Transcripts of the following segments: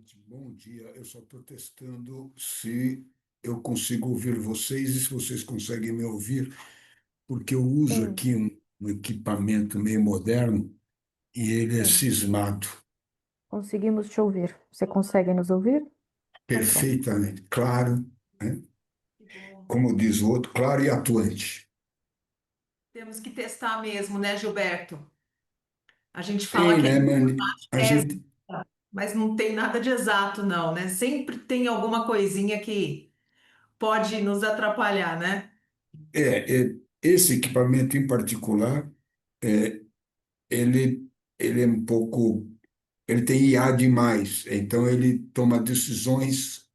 Gente, bom dia. Eu só estou testando se eu consigo ouvir vocês e se vocês conseguem me ouvir, porque eu uso Sim, aqui um equipamento meio moderno e ele é sim. cismado Conseguimos te ouvir. Você consegue nos ouvir? Então, pronto. perfeitamente, claro, né? Que bom. Como diz o outro, claro e atuante. Temos que testar mesmo, né, Gilberto? A gente fala Tem, que é né, Mani? A exata, gente, mas não tem nada de exato, não, né? Sempre tem alguma coisinha que pode nos atrapalhar, né? esse equipamento em particular, é, ele é um pouco, ele tem IA demais, então ele toma decisões.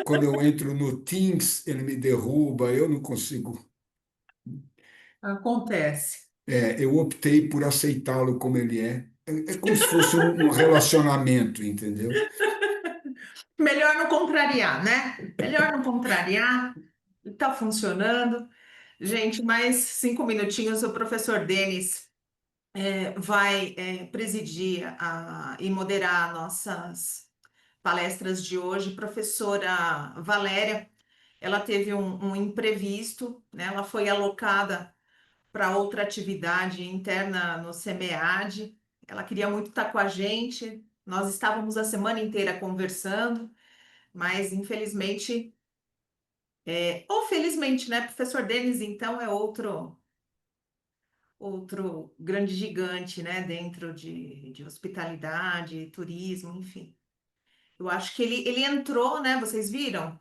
Quando eu entro no Teams, ele me derruba, eu não consigo. Acontece. Eu optei por aceitá-lo como ele é. É como se fosse um relacionamento, entendeu? Melhor não contrariar, né? Melhor não contrariar. Tá funcionando. Gente, mais 5 minutinhos, o professor Denis vai presidir e moderar nossas palestras de hoje. Professora Valéria, ela teve um imprevisto, né? Ela foi alocada para outra atividade interna no SEMEAD. Ela queria muito estar com a gente. Nós estávamos a semana inteira conversando, mas infelizmente, ou felizmente, né? Professor Denis, então, é outro grande gigante, né? Dentro de hospitalidade, turismo, enfim. Eu acho que ele entrou, né? Vocês viram?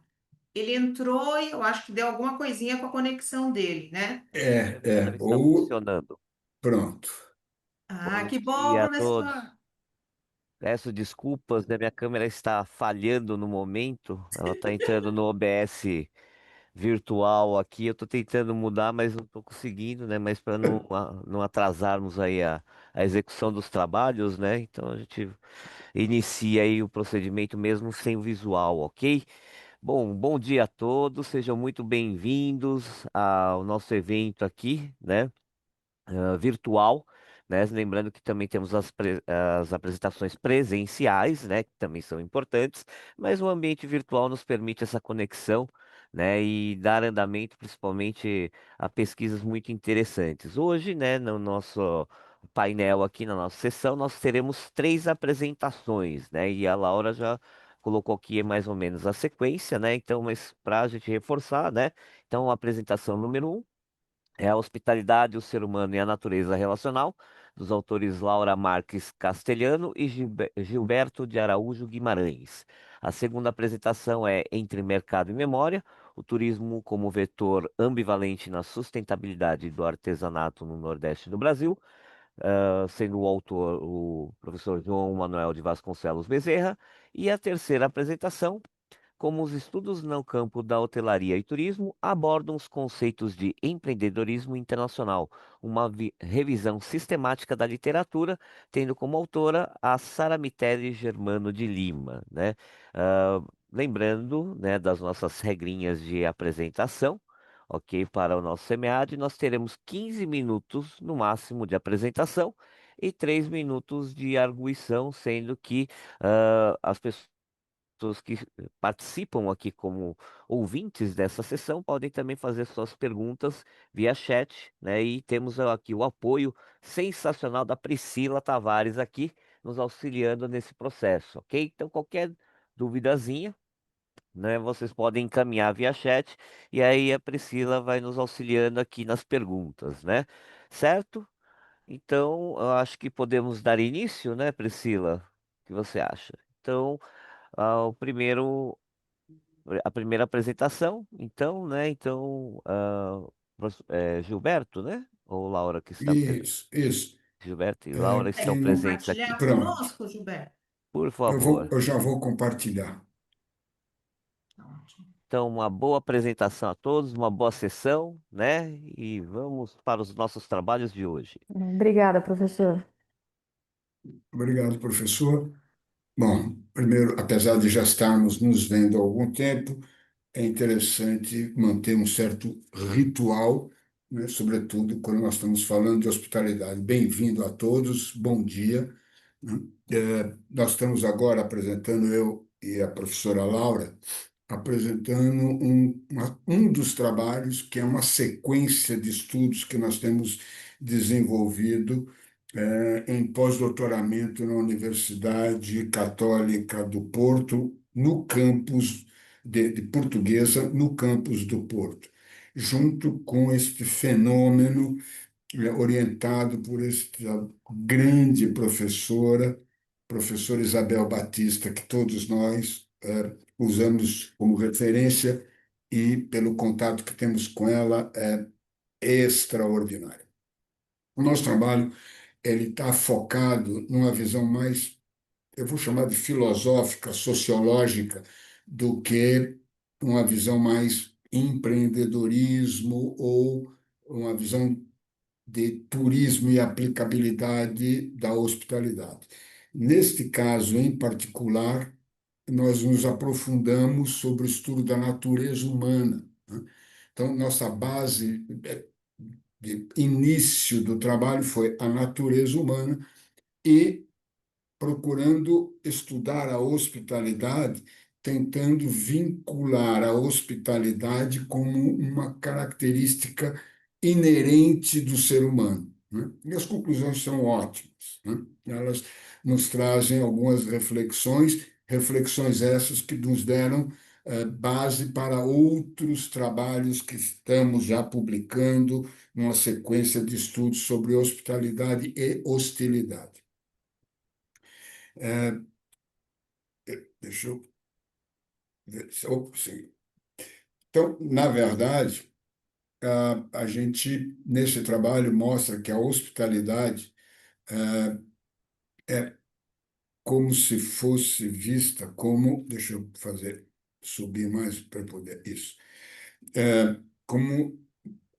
Ele entrou e eu acho que deu alguma coisinha com a conexão dele, né? Agora está Ou funcionando. pronto. Ah, Bom que bom, dia a todos. professor. Peço desculpas, né? Minha câmera está falhando no momento. Ela está entrando no OBS virtual aqui. Eu estou tentando mudar, mas não estou conseguindo, né? Mas para não atrasarmos aí a execução dos trabalhos, né? Então a gente inicia aí o procedimento mesmo sem o visual, ok? Bom dia a todos. Sejam muito bem-vindos ao nosso evento aqui, né? Virtual, né? Lembrando que também temos as apresentações presenciais, né? Que também são importantes, mas o ambiente virtual nos permite essa conexão, né? E dar andamento, principalmente, a pesquisas muito interessantes. Hoje, né? No nosso painel aqui, na nossa sessão, nós teremos três apresentações, né? E a Laura já colocou aqui mais ou menos a sequência, né? Então, mas para a gente reforçar, né? Então, a apresentação número um é a Hospitalidade, o Ser Humano e a Natureza Relacional, dos autores Laura Marques Castelhano e Gilberto de Araújo Guimarães. A segunda apresentação é Entre Mercado e Memória, o turismo como vetor ambivalente na sustentabilidade do artesanato no Nordeste do Brasil, sendo o autor o professor João Manuel de Vasconcelos Bezerra. E a terceira apresentação como os estudos no campo da hotelaria e turismo abordam os conceitos de empreendedorismo internacional, uma revisão sistemática da literatura, tendo como autora a Sara Mitere Germano de Lima, né? Ah, lembrando, né, das nossas regrinhas de apresentação. Ok, para o nosso SEMEAD, nós teremos 15 minutos no máximo de apresentação e 3 minutos de arguição, sendo que as pessoas que participam aqui como ouvintes dessa sessão podem também fazer suas perguntas via chat, né? E temos aqui o apoio sensacional da Priscila Tavares aqui nos auxiliando nesse processo, ok? Então, qualquer duvidazinha, né, vocês podem encaminhar via chat e aí a Priscila vai nos auxiliando aqui nas perguntas, né? Certo? Então, eu acho que podemos dar início, né, Priscila? O que você acha? Então, o primeiro a primeira apresentação, então, né? Então, Gilberto, né? Ou Laura que está presente? Isso, isso. Gilberto e É, Laura estão Consegue presentes aqui. compartilhar pronto. conosco, Gilberto? Por favor. Eu já vou compartilhar. Ótimo. Então, uma boa apresentação a todos, uma boa sessão, né? E vamos para os nossos trabalhos de hoje. Obrigada, professor. Obrigado, professor. Bom, primeiro, apesar de já estarmos nos vendo há algum tempo, é interessante manter um certo ritual, né, sobretudo quando nós estamos falando de hospitalidade. Bem-vindo a todos, bom dia. né? Nós estamos agora apresentando, eu e a professora Laura, apresentando um dos trabalhos, que é uma sequência de estudos que nós temos desenvolvido em pós-doutoramento na Universidade Católica do Porto, no campus de Portuguesa, no campus do Porto, junto com este fenômeno orientado por esta grande professora, professora Isabel Batista, que todos nós usamos como referência e, pelo contato que temos com ela, é extraordinário. O nosso trabalho ele está focado numa visão mais, eu vou chamar de filosófica, sociológica, do que uma visão mais empreendedorismo ou uma visão de turismo e aplicabilidade da hospitalidade. Neste caso em particular, nós nos aprofundamos sobre o estudo da natureza humana, né? Então, nossa base de início do trabalho foi a natureza humana e procurando estudar a hospitalidade, tentando vincular a hospitalidade como uma característica inerente do ser humano, né? E as conclusões são ótimas, né? Elas nos trazem algumas reflexões, reflexões essas que nos deram base para outros trabalhos que estamos já publicando numa sequência de estudos sobre hospitalidade e hostilidade. É, Deixa eu ver. Sim. Então, na verdade, a gente, nesse trabalho, mostra que a hospitalidade é como se fosse vista como, deixa eu fazer, subir mais para poder, isso, como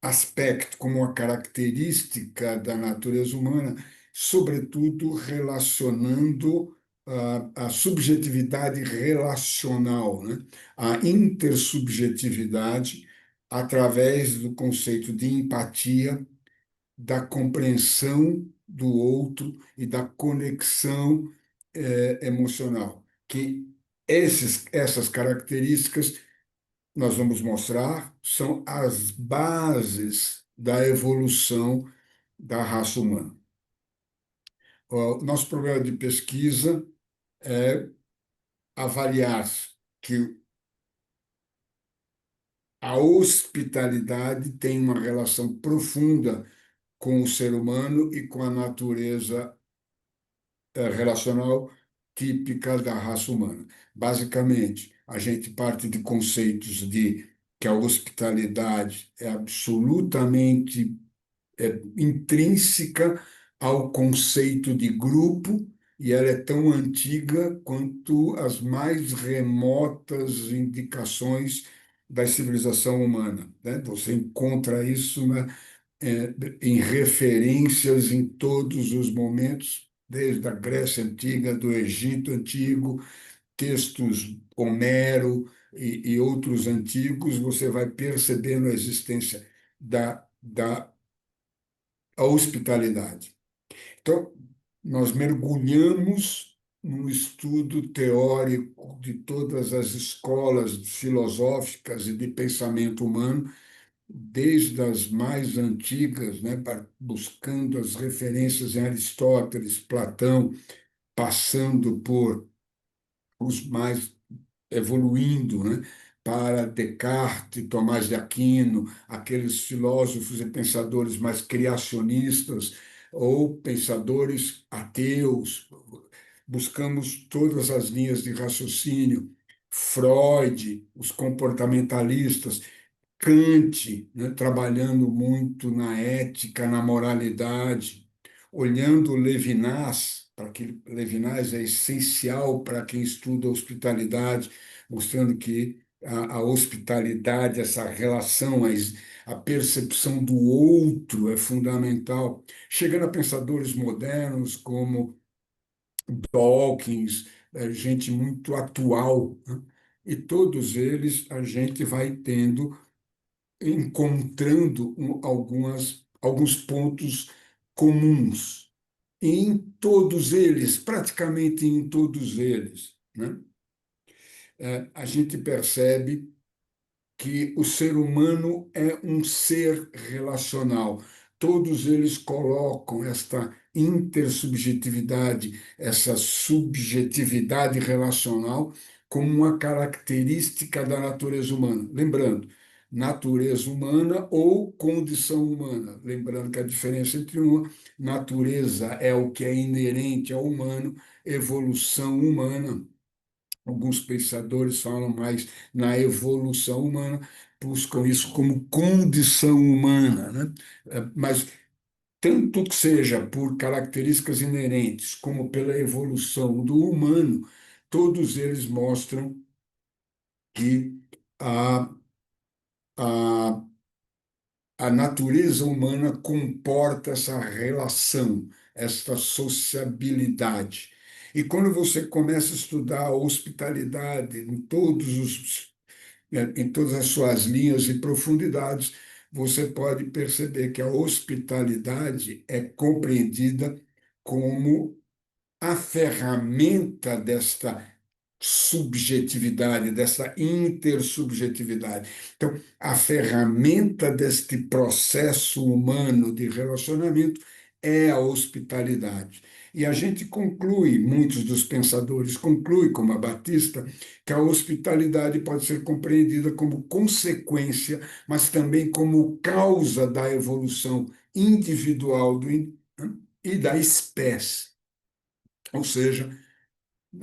aspecto, como uma característica da natureza humana, sobretudo relacionando a subjetividade relacional, né? A intersubjetividade através do conceito de empatia, da compreensão do outro e da conexão emocional, que essas características nós vamos mostrar são as bases da evolução da raça humana. O nosso programa de pesquisa é avaliar que a hospitalidade tem uma relação profunda com o ser humano e com a natureza relacional típica da raça humana. Basicamente, a gente parte de conceitos de que a hospitalidade é absolutamente intrínseca ao conceito de grupo e ela é tão antiga quanto as mais remotas indicações da civilização humana, né? Você encontra isso, né, em referências em todos os momentos, desde a Grécia Antiga, do Egito Antigo, textos Homero e outros antigos, você vai percebendo a existência da hospitalidade. Então, nós mergulhamos num estudo teórico de todas as escolas filosóficas e de pensamento humano, desde as mais antigas, né, buscando as referências em Aristóteles, Platão, passando por os mais evoluindo, né, para Descartes, Tomás de Aquino, aqueles filósofos e pensadores mais criacionistas ou pensadores ateus. Buscamos todas as linhas de raciocínio. Freud, os comportamentalistas, Kant, né, trabalhando muito na ética, na moralidade, olhando Levinas, para que Levinas é essencial para quem estuda hospitalidade, mostrando que a hospitalidade, essa relação, a percepção do outro é fundamental. Chegando a pensadores modernos como Dawkins, gente muito atual, né? E todos eles a gente vai tendo encontrando alguns pontos comuns. em todos eles, praticamente em todos eles, né? A gente percebe que o ser humano é um ser relacional. Todos eles colocam esta intersubjetividade, essa subjetividade relacional como uma característica da natureza humana. Lembrando, natureza humana ou condição humana. Lembrando que a diferença entre uma natureza é o que é inerente ao humano, evolução humana. Alguns pensadores falam mais na evolução humana, buscam isso como condição humana, né? Mas tanto que seja por características inerentes como pela evolução do humano, todos eles mostram que a, a, a natureza humana comporta essa relação, essa sociabilidade. E quando você começa a estudar a hospitalidade em todas as suas linhas e profundidades, você pode perceber que a hospitalidade é compreendida como a ferramenta desta subjetividade, dessa intersubjetividade. Então, a ferramenta deste processo humano de relacionamento é a hospitalidade. E a gente conclui, muitos dos pensadores concluem, como a Batista, que a hospitalidade pode ser compreendida como consequência, mas também como causa da evolução individual e da espécie. Ou seja,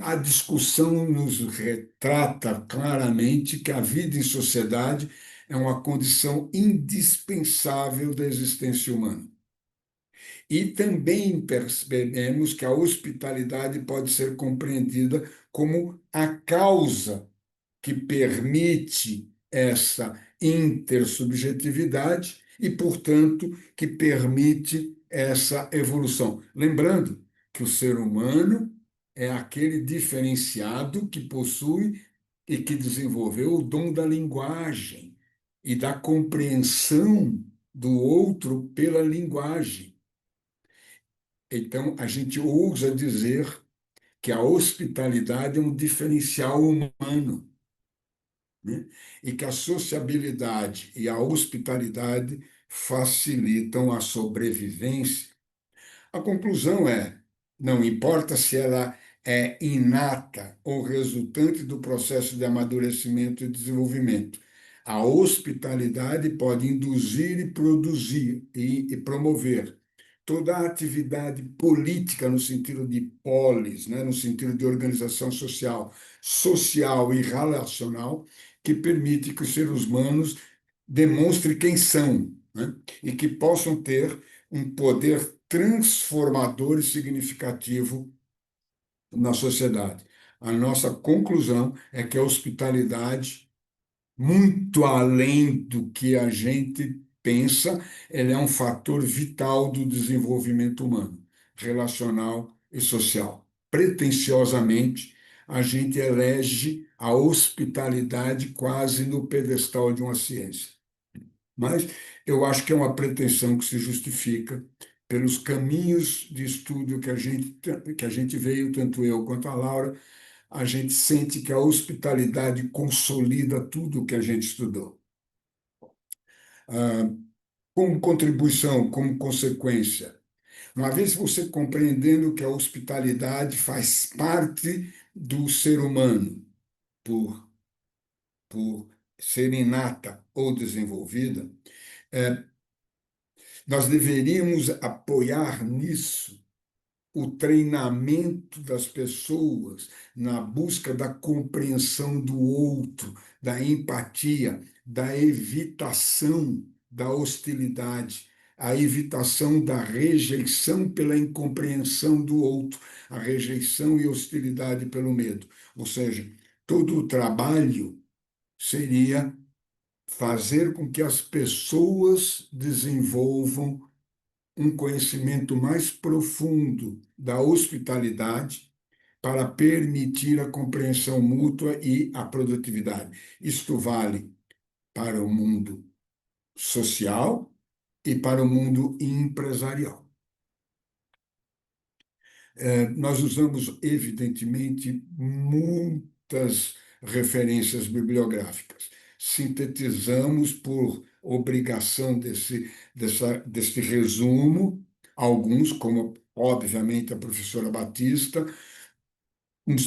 a discussão nos retrata claramente que a vida em sociedade é uma condição indispensável da existência humana. E também percebemos que a hospitalidade pode ser compreendida como a causa que permite essa intersubjetividade e, portanto, que permite essa evolução. Lembrando que o ser humano é aquele diferenciado que possui e que desenvolveu o dom da linguagem e da compreensão do outro pela linguagem. Então, a gente ousa dizer que a hospitalidade é um diferencial humano, né? E que a sociabilidade e a hospitalidade facilitam a sobrevivência. A conclusão é: não importa se ela é inata ou resultante do processo de amadurecimento e desenvolvimento, a hospitalidade pode induzir e produzir e promover toda a atividade política no sentido de polis, né, no sentido de organização social, social e relacional, que permite que os seres humanos demonstrem quem são, né, e que possam ter um poder transformador e significativo na sociedade. A nossa conclusão é que a hospitalidade, muito além do que a gente pensa, ela é um fator vital do desenvolvimento humano, relacional e social. Pretensiosamente, a gente elege a hospitalidade quase no pedestal de uma ciência. Mas eu acho que é uma pretensão que se justifica pelos caminhos de estudo que a gente veio, tanto eu quanto a Laura, a gente sente que a hospitalidade consolida tudo o que a gente estudou. Ah, como contribuição, como consequência, uma vez você compreendendo que a hospitalidade faz parte do ser humano, por, por ser inata ou desenvolvida, eh, nós deveríamos apoiar nisso o treinamento das pessoas na busca da compreensão do outro, da empatia, da evitação da hostilidade, a evitação da rejeição pela incompreensão do outro, a rejeição e hostilidade pelo medo. Ou seja, todo o trabalho seria fazer com que as pessoas desenvolvam um conhecimento mais profundo da hospitalidade para permitir a compreensão mútua e a produtividade. Isto vale para o mundo social e para o mundo empresarial. Nós usamos, evidentemente, muitas referências bibliográficas. Sintetizamos por obrigação desse resumo, alguns, como, obviamente, a professora Batista,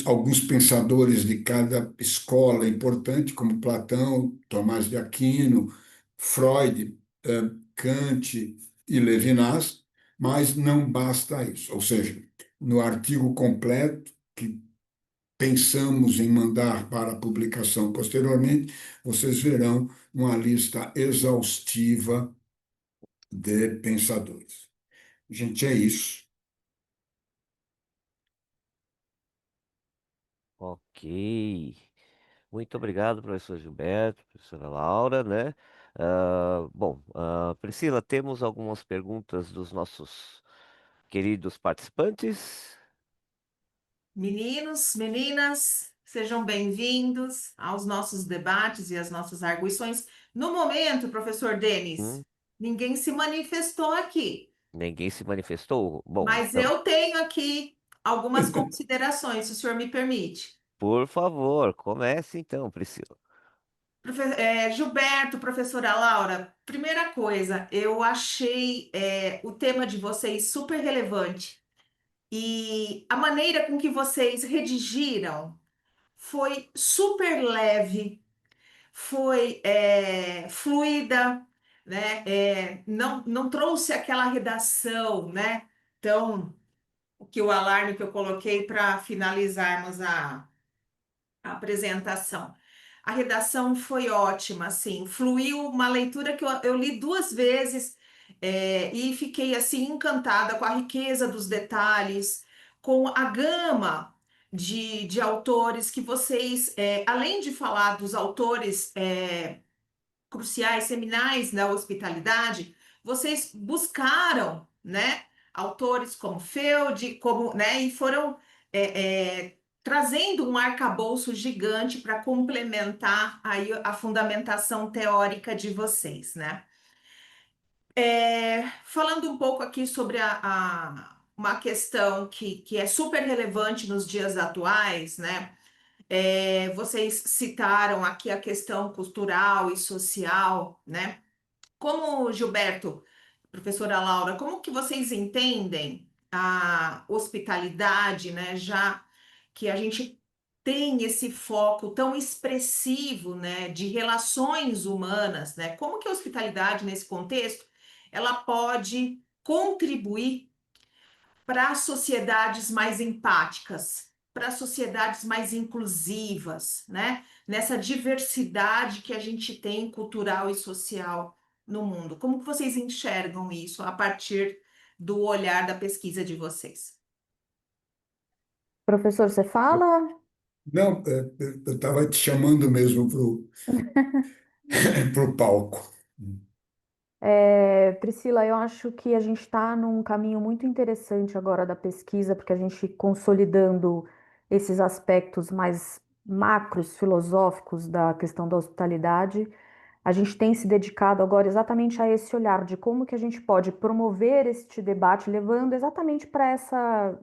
alguns pensadores de cada escola importante, como Platão, Tomás de Aquino, Freud, Kant e Levinas, mas não basta isso. Ou seja, no artigo completo, que pensamos em mandar para publicação posteriormente, vocês verão uma lista exaustiva de pensadores. Gente, é isso. Ok. Muito obrigado, professor Gilberto, professora Laura, né? Bom, Priscila, temos algumas perguntas dos nossos queridos participantes. Meninos, meninas, sejam bem-vindos aos nossos debates e às nossas arguições. No momento, professor Denis, Hum, ninguém se manifestou aqui, ninguém se manifestou? Bom, mas então, eu tenho aqui algumas considerações, se o senhor me permite. por favor, comece então, Priscila. Gilberto, professora Laura, primeira coisa, eu achei o tema de vocês super relevante e a maneira com que vocês redigiram foi super leve, foi fluida, né? Não trouxe aquela redação, né? Então, o alarme que eu coloquei para finalizarmos a apresentação. A redação foi ótima, assim, fluiu uma leitura que eu li duas vezes e fiquei assim encantada com a riqueza dos detalhes, com a gama de autores que vocês, além de falar dos autores cruciais, seminais da hospitalidade, vocês buscaram, né, autores como Feld, como, né, e foram trazendo um arcabouço gigante para complementar aí a fundamentação teórica de vocês, né? Falando um pouco aqui sobre uma questão que é super relevante nos dias atuais, né? Vocês citaram aqui a questão cultural e social, né? Como, Gilberto, professora Laura, como que vocês entendem a hospitalidade, né? Já que a gente tem esse foco tão expressivo, né, de relações humanas, né? Como que a hospitalidade nesse contexto ela pode contribuir para sociedades mais empáticas, para sociedades mais inclusivas, né? Nessa diversidade que a gente tem cultural e social no mundo. Como que vocês enxergam isso a partir do olhar da pesquisa de vocês? Professor, você fala? Não, eu estava te chamando mesmo para o palco. Priscila, eu acho que a gente está num caminho muito interessante agora da pesquisa, porque a gente consolidando esses aspectos mais macros, filosóficos da questão da hospitalidade, a gente tem se dedicado agora exatamente a esse olhar de como que a gente pode promover este debate, levando exatamente para essa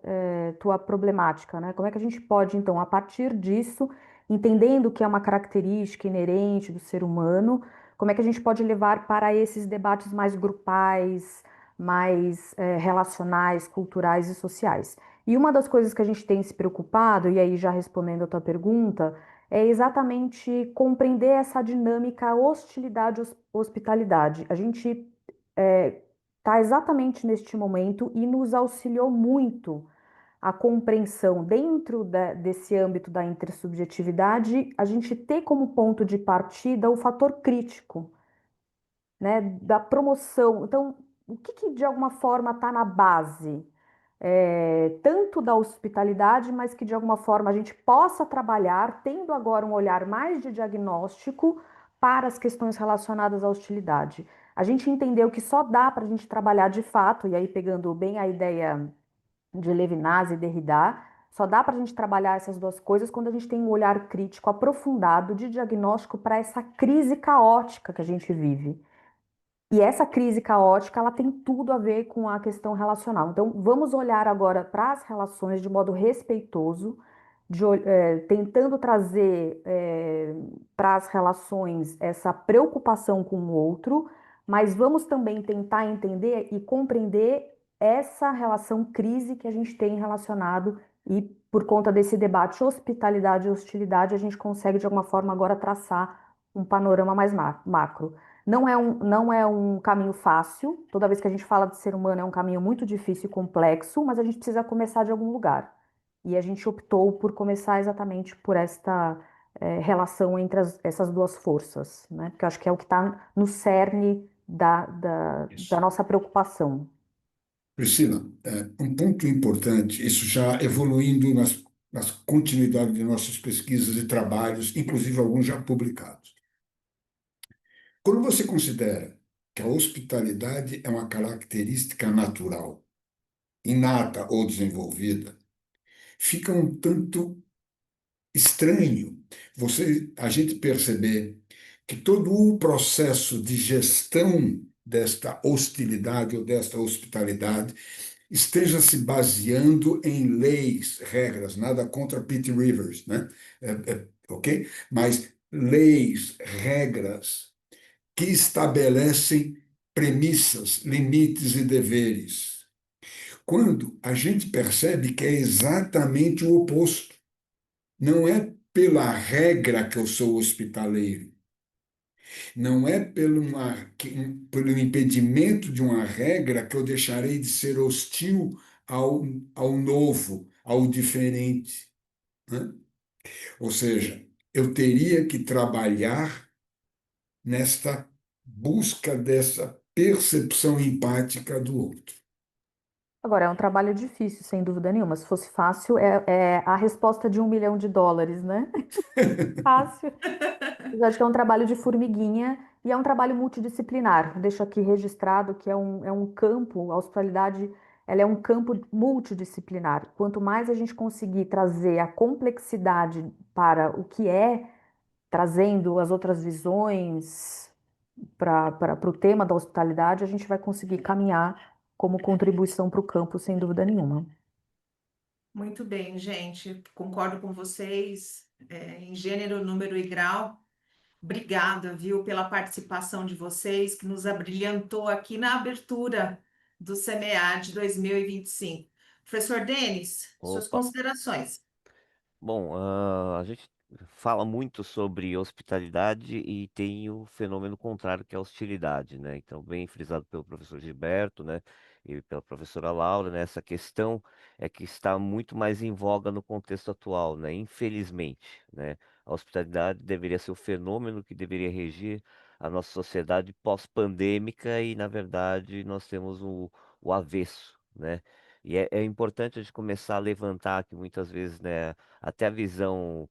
tua problemática, né? Como é que a gente pode, então, a partir disso, entendendo que é uma característica inerente do ser humano, como é que a gente pode levar para esses debates mais grupais, mais relacionais, culturais e sociais? E uma das coisas que a gente tem se preocupado, e aí já respondendo a tua pergunta, é exatamente compreender essa dinâmica hostilidade-hospitalidade. A gente está exatamente neste momento e nos auxiliou muito a compreensão dentro desse âmbito da intersubjetividade, a gente ter como ponto de partida o fator crítico, né, da promoção. Então, o que, que de alguma forma está na base, tanto da hospitalidade, mas que de alguma forma a gente possa trabalhar, tendo agora um olhar mais de diagnóstico para as questões relacionadas à hostilidade. A gente entendeu que só dá para a gente trabalhar de fato, e aí pegando bem a ideia de Levinas e Derrida, só dá para a gente trabalhar essas duas coisas quando a gente tem um olhar crítico aprofundado de diagnóstico para essa crise caótica que a gente vive. E essa crise caótica, ela tem tudo a ver com a questão relacional. Então, vamos olhar agora para as relações de modo respeitoso, tentando trazer para as relações essa preocupação com o outro, mas vamos também tentar entender e compreender essa relação crise que a gente tem relacionado e por conta desse debate hospitalidade e hostilidade, a gente consegue de alguma forma agora traçar um panorama mais macro. Não é um caminho fácil. Toda vez que a gente fala de ser humano, é um caminho muito difícil e complexo, mas a gente precisa começar de algum lugar. E a gente optou por começar exatamente por esta relação entre essas duas forças, né? Porque eu acho que é o que está no cerne da Isso. nossa preocupação. Priscila, um ponto importante, isso já evoluindo nas continuidades de nossas pesquisas e trabalhos, inclusive alguns já publicados. Quando você considera que a hospitalidade é uma característica natural, inata ou desenvolvida, fica um tanto estranho a gente perceber que todo o processo de gestão desta hostilidade ou desta hospitalidade esteja se baseando em leis, regras, nada contra Pete Rivers, né? Ok? Mas leis, regras que estabelecem premissas, limites e deveres. Quando a gente percebe que é exatamente o oposto, não é pela regra que eu sou hospitaleiro, não é pelo impedimento de uma regra que eu deixarei de ser hostil ao, ao novo, ao diferente, né? Ou seja, eu teria que trabalhar nesta busca dessa percepção empática do outro. Agora, é um trabalho difícil, sem dúvida nenhuma. Se fosse fácil, é a resposta de US$ 1 milhão, né? Fácil. Eu acho que é um trabalho de formiguinha e é um trabalho multidisciplinar. Deixo aqui registrado que é um campo, a hospitalidade, ela é um campo multidisciplinar. Quanto mais a gente conseguir trazer a complexidade para o que é, trazendo as outras visões para o tema da hospitalidade, a gente vai conseguir caminhar como contribuição para o campo, sem dúvida nenhuma. Muito bem, gente. Concordo com vocês, em gênero, número e grau. Obrigada, viu, pela participação de vocês, que nos abrilhantou aqui na abertura do CMEA de 2025. Professor Denis, suas Opa. considerações. Bom, a gente fala muito sobre hospitalidade e tem o fenômeno contrário, que é a hostilidade, né? Então, bem frisado pelo professor Gilberto, né, e pela professora Laura, né, essa questão é que está muito mais em voga no contexto atual, né? Infelizmente, né? A hospitalidade deveria ser o fenômeno que deveria regir a nossa sociedade pós-pandêmica e, na verdade, nós temos o avesso, né? E é importante a gente começar a levantar que muitas vezes, né, até a visão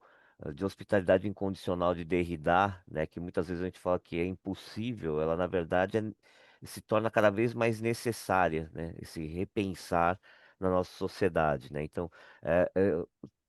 de hospitalidade incondicional de Derrida, né, que muitas vezes a gente fala que é impossível, ela na verdade se torna cada vez mais necessária, né, esse repensar na nossa sociedade, né? Então,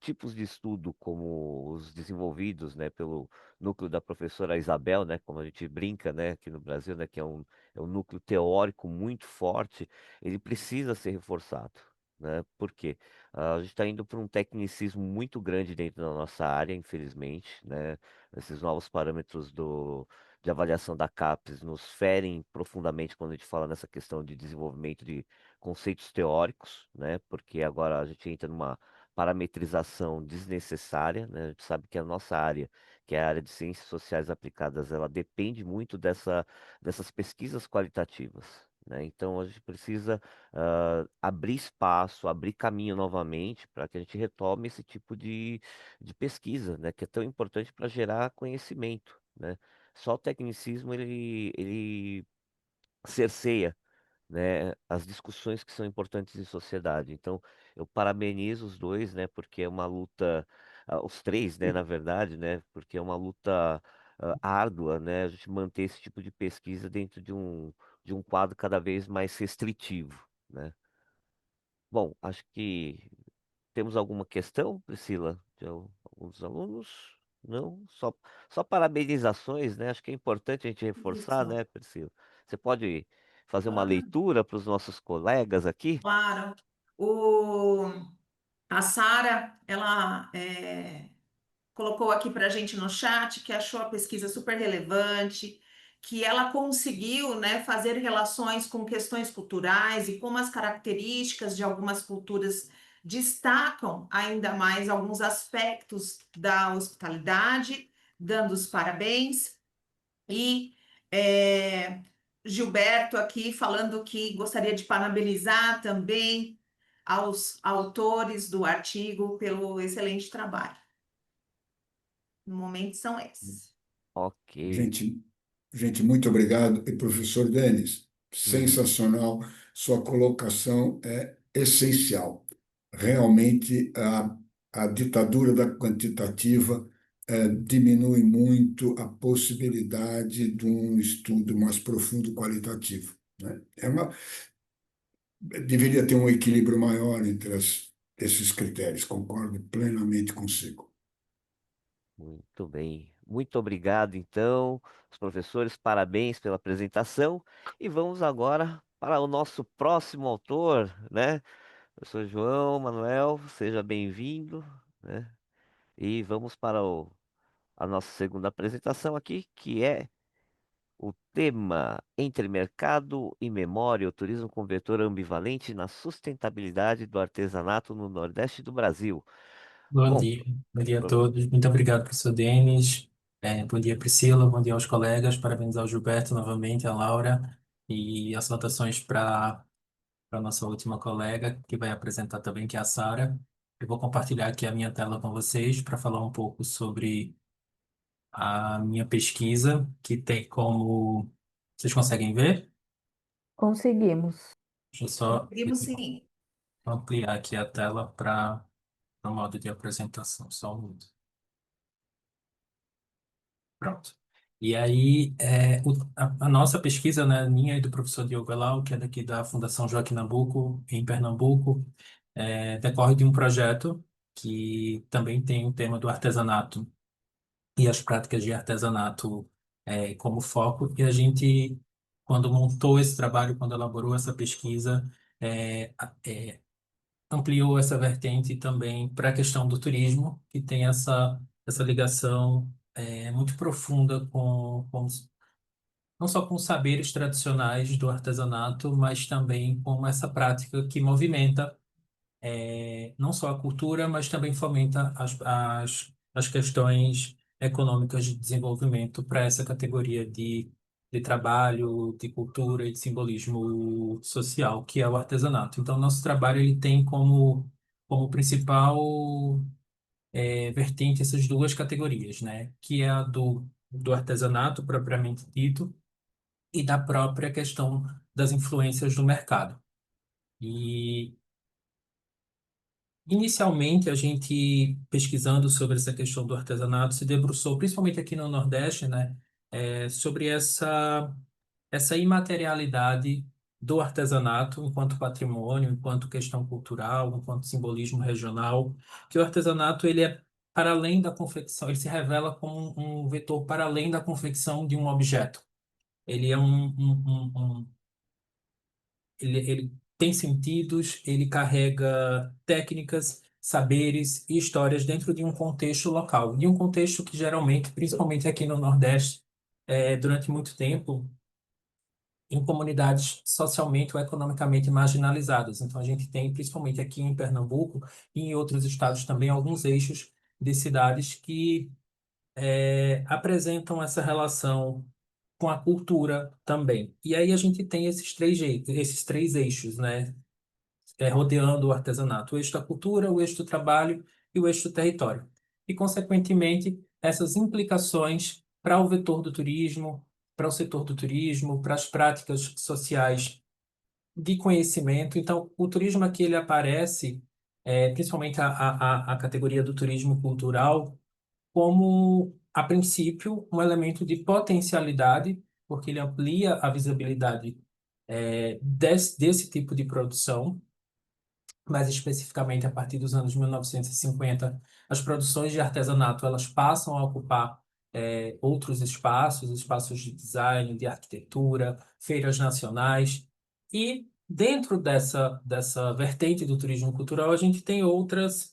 tipos de estudo como os desenvolvidos, né, pelo núcleo da professora Isabel, né, como a gente brinca, né, aqui no Brasil, né, que é um núcleo teórico muito forte, ele precisa ser reforçado. Né? Por quê? A gente está indo para um tecnicismo muito grande dentro da nossa área, infelizmente, né? Esses novos parâmetros de avaliação da CAPES nos ferem profundamente quando a gente fala nessa questão de desenvolvimento de conceitos teóricos, né? Porque agora a gente entra numa parametrização desnecessária, né? A gente sabe que a nossa área, que é a área de ciências sociais aplicadas, ela depende muito dessas pesquisas qualitativas. Né? Então a gente precisa abrir espaço, abrir caminho novamente para que a gente retome esse tipo de pesquisa, né? Que é tão importante para gerar conhecimento, né? Só o tecnicismo ele cerceia, né, as discussões que são importantes em sociedade. Então, eu parabenizo os dois, né, porque é uma luta, os três, né, na verdade, né, porque é uma luta árdua, né, a gente manter esse tipo de pesquisa dentro de um quadro cada vez mais restritivo, né. Bom, acho que temos alguma questão, Priscila, de alguns alunos? Não, só parabenizações, né? Acho que é importante a gente reforçar, Isso. né, Priscila? Você pode fazer uma Claro, leitura para os nossos colegas aqui? claro. O, a Sara, ela colocou aqui para a gente no chat que achou a pesquisa super relevante, que ela conseguiu, né, fazer relações com questões culturais e como as características de algumas culturas destacam ainda mais alguns aspectos da hospitalidade, dando os parabéns. E é, Gilberto aqui falando que gostaria de parabenizar também aos autores do artigo pelo excelente trabalho. No momento são esses. Ok. Gente, gente, muito obrigado. E professor Denis, Uhum. sensacional. Sua colocação é essencial. Realmente, a ditadura da quantitativa diminui muito a possibilidade de um estudo mais profundo qualitativo, né? Deveria ter um equilíbrio maior entre esses critérios. Concordo plenamente consigo. Muito bem. Muito obrigado, então, os professores, parabéns pela apresentação. E vamos agora para o nosso próximo autor, né? Professor João Manuel, seja bem-vindo, né? E vamos para a nossa segunda apresentação aqui, que é o tema Entre Mercado e Memória, o turismo convertor ambivalente na sustentabilidade do artesanato no Nordeste do Brasil. Bom, Bom dia a prof- todos. Muito obrigado, professor Denis. Bom dia, Priscila. Bom dia aos colegas. Parabéns ao Gilberto novamente, à Laura. E as anotações para a nossa última colega, que vai apresentar também, que é a Sara. Eu vou compartilhar aqui a minha tela com vocês para falar um pouco sobre a minha pesquisa, que tem como... Vocês conseguem ver? Conseguimos. Deixa eu só Conseguimos sim. ampliar aqui a tela para o modo de apresentação. Só um minuto. Pronto. E aí, a nossa pesquisa, né, minha e do professor Diogo Elal, que é daqui da Fundação Joaquim Nabuco, em Pernambuco, decorre de um projeto que também tem o tema do artesanato e as práticas de artesanato como foco. E a gente, quando montou esse trabalho, quando elaborou essa pesquisa, ampliou essa vertente também para a questão do turismo, que tem essa ligação muito profunda não só com os saberes tradicionais do artesanato, mas também com essa prática que movimenta não só a cultura, mas também fomenta as questões econômicas de desenvolvimento para essa categoria de trabalho, de cultura e de simbolismo social, que é o artesanato. Então, nosso trabalho ele tem como principal vertente essas duas categorias, né? Que é a do artesanato propriamente dito e da própria questão das influências do mercado. E inicialmente, a gente, pesquisando sobre essa questão do artesanato, se debruçou, principalmente aqui no Nordeste, né, sobre essa imaterialidade do artesanato enquanto patrimônio, enquanto questão cultural, enquanto simbolismo regional, que o artesanato, ele é para além da confecção, ele se revela como um vetor para além da confecção de um objeto. Ele é ele tem sentidos, ele carrega técnicas, saberes e histórias dentro de um contexto local, de um contexto que geralmente, principalmente aqui no Nordeste, durante muito tempo, em comunidades socialmente ou economicamente marginalizadas. Então, a gente tem, principalmente aqui em Pernambuco e em outros estados também, alguns eixos de cidades que apresentam essa relação com a cultura também. E aí a gente tem esses três eixos, né? Rodeando o artesanato, o eixo da cultura, o eixo do trabalho e o eixo do território. E, consequentemente, essas implicações para o vetor do turismo, para o setor do turismo, para as práticas sociais de conhecimento. Então, o turismo aqui ele aparece, principalmente a categoria do turismo cultural, como, a princípio, um elemento de potencialidade, porque ele amplia a visibilidade desse tipo de produção, mais especificamente a partir dos anos 1950, as produções de artesanato elas passam a ocupar outros espaços de design, de arquitetura, feiras nacionais. E dentro dessa vertente do turismo cultural, a gente tem outras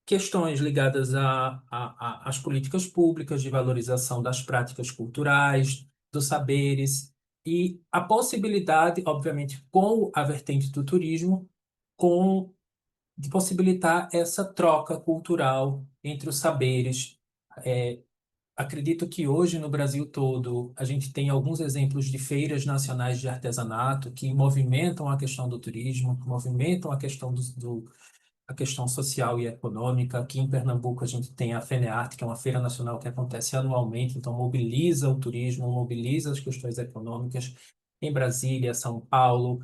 questões ligadas às políticas públicas de valorização das práticas culturais, dos saberes, e a possibilidade, obviamente, com a vertente do turismo, com de possibilitar essa troca cultural entre os saberes. É, Acredito que hoje no Brasil todo a gente tem alguns exemplos de feiras nacionais de artesanato que movimentam a questão do turismo, que movimentam a questão a questão social e econômica. Aqui em Pernambuco a gente tem a FENEARTE, que é uma feira nacional que acontece anualmente, então mobiliza o turismo, mobiliza as questões econômicas. Em Brasília, São Paulo,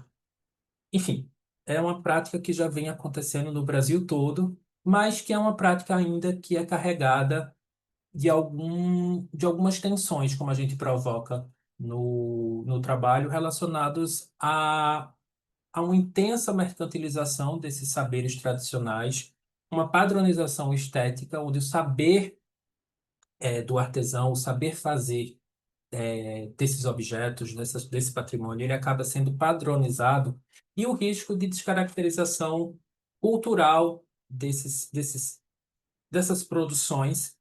enfim, é uma prática que já vem acontecendo no Brasil todo, mas que é uma prática ainda que é carregada de algumas tensões, como a gente provoca no trabalho, relacionados a uma intensa mercantilização desses saberes tradicionais, uma padronização estética, onde o saber do artesão, o saber fazer desses objetos, desse patrimônio, ele acaba sendo padronizado, e o risco de descaracterização cultural dessas produções,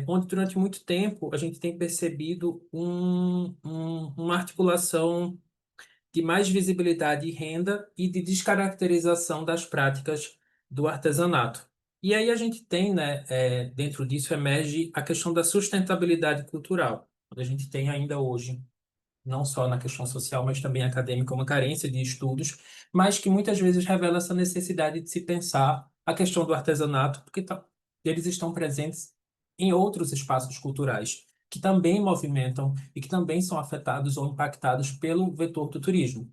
onde durante muito tempo a gente tem percebido uma articulação de mais visibilidade e renda e de descaracterização das práticas do artesanato. E aí a gente tem, né, dentro disso emerge a questão da sustentabilidade cultural, onde a gente tem ainda hoje, não só na questão social, mas também acadêmica, uma carência de estudos, mas que muitas vezes revela essa necessidade de se pensar a questão do artesanato, porque eles estão presentes em outros espaços culturais, que também movimentam e que também são afetados ou impactados pelo vetor do turismo,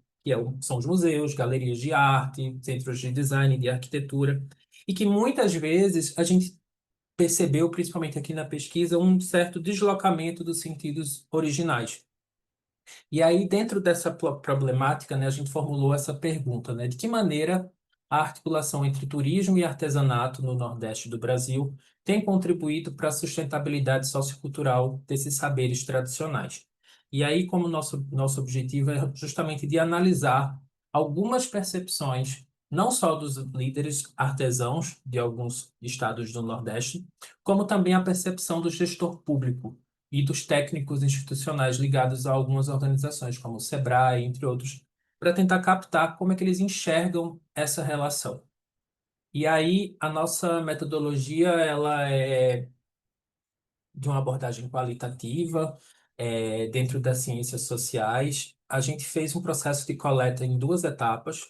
são os museus, galerias de arte, centros de design, de arquitetura, e que muitas vezes a gente percebeu, principalmente aqui na pesquisa, um certo deslocamento dos sentidos originais. E aí, dentro dessa problemática, né, a gente formulou essa pergunta, né, de que maneira a articulação entre turismo e artesanato no Nordeste do Brasil tem contribuído para a sustentabilidade sociocultural desses saberes tradicionais. E aí, como nosso objetivo é justamente de analisar algumas percepções, não só dos líderes artesãos de alguns estados do Nordeste, como também a percepção do gestor público e dos técnicos institucionais ligados a algumas organizações, como o SEBRAE, entre outros, para tentar captar como é que eles enxergam essa relação. E aí, a nossa metodologia, ela é de uma abordagem qualitativa, dentro das ciências sociais. A gente fez um processo de coleta em duas etapas.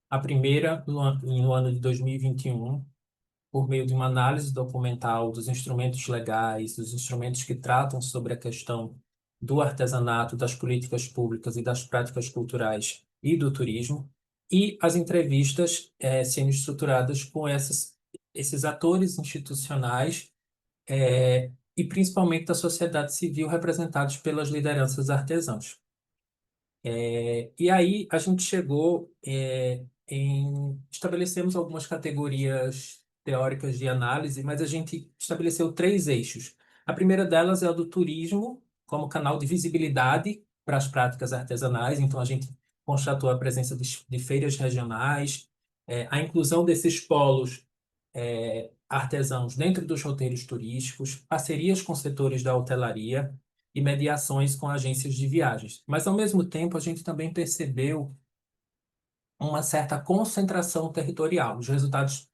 A primeira, no ano de 2021, por meio de uma análise documental dos instrumentos legais, dos instrumentos que tratam sobre a questão do artesanato, das políticas públicas e das práticas culturais e do turismo, e as entrevistas sendo estruturadas com esses atores institucionais, e principalmente da sociedade civil, representados pelas lideranças artesãs. E aí a gente chegou estabelecemos algumas categorias teóricas de análise, mas a gente estabeleceu três eixos. A primeira delas é a do turismo, como canal de visibilidade para as práticas artesanais. Então a gente constatou a presença de feiras regionais, a inclusão desses polos artesãos dentro dos roteiros turísticos, parcerias com setores da hotelaria e mediações com agências de viagens. Mas, ao mesmo tempo, a gente também percebeu uma certa concentração territorial. Os resultados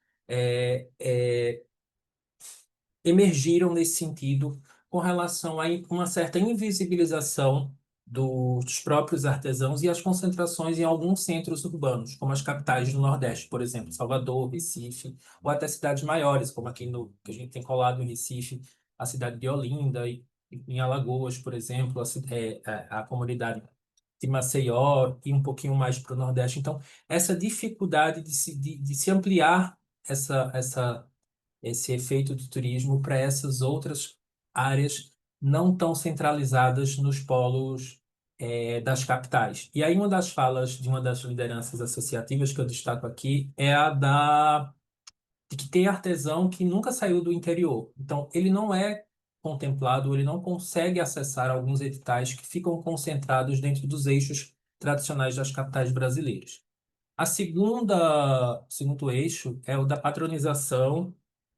emergiram nesse sentido com relação a uma certa invisibilização dos próprios artesãos e as concentrações em alguns centros urbanos, como as capitais do Nordeste, por exemplo, Salvador, Recife, ou até cidades maiores, como aqui que a gente tem colado em Recife, a cidade de Olinda, e em Alagoas, por exemplo, a comunidade de Maceió e um pouquinho mais para o Nordeste. Então, essa dificuldade de se ampliar esse efeito do turismo para essas outras áreas não tão centralizadas nos polos das capitais. E aí uma das falas de uma das lideranças associativas que eu destaco aqui é a de que tem artesão que nunca saiu do interior. Então, ele não é contemplado, ele não consegue acessar alguns editais que ficam concentrados dentro dos eixos tradicionais das capitais brasileiras. O segundo eixo é o da patronização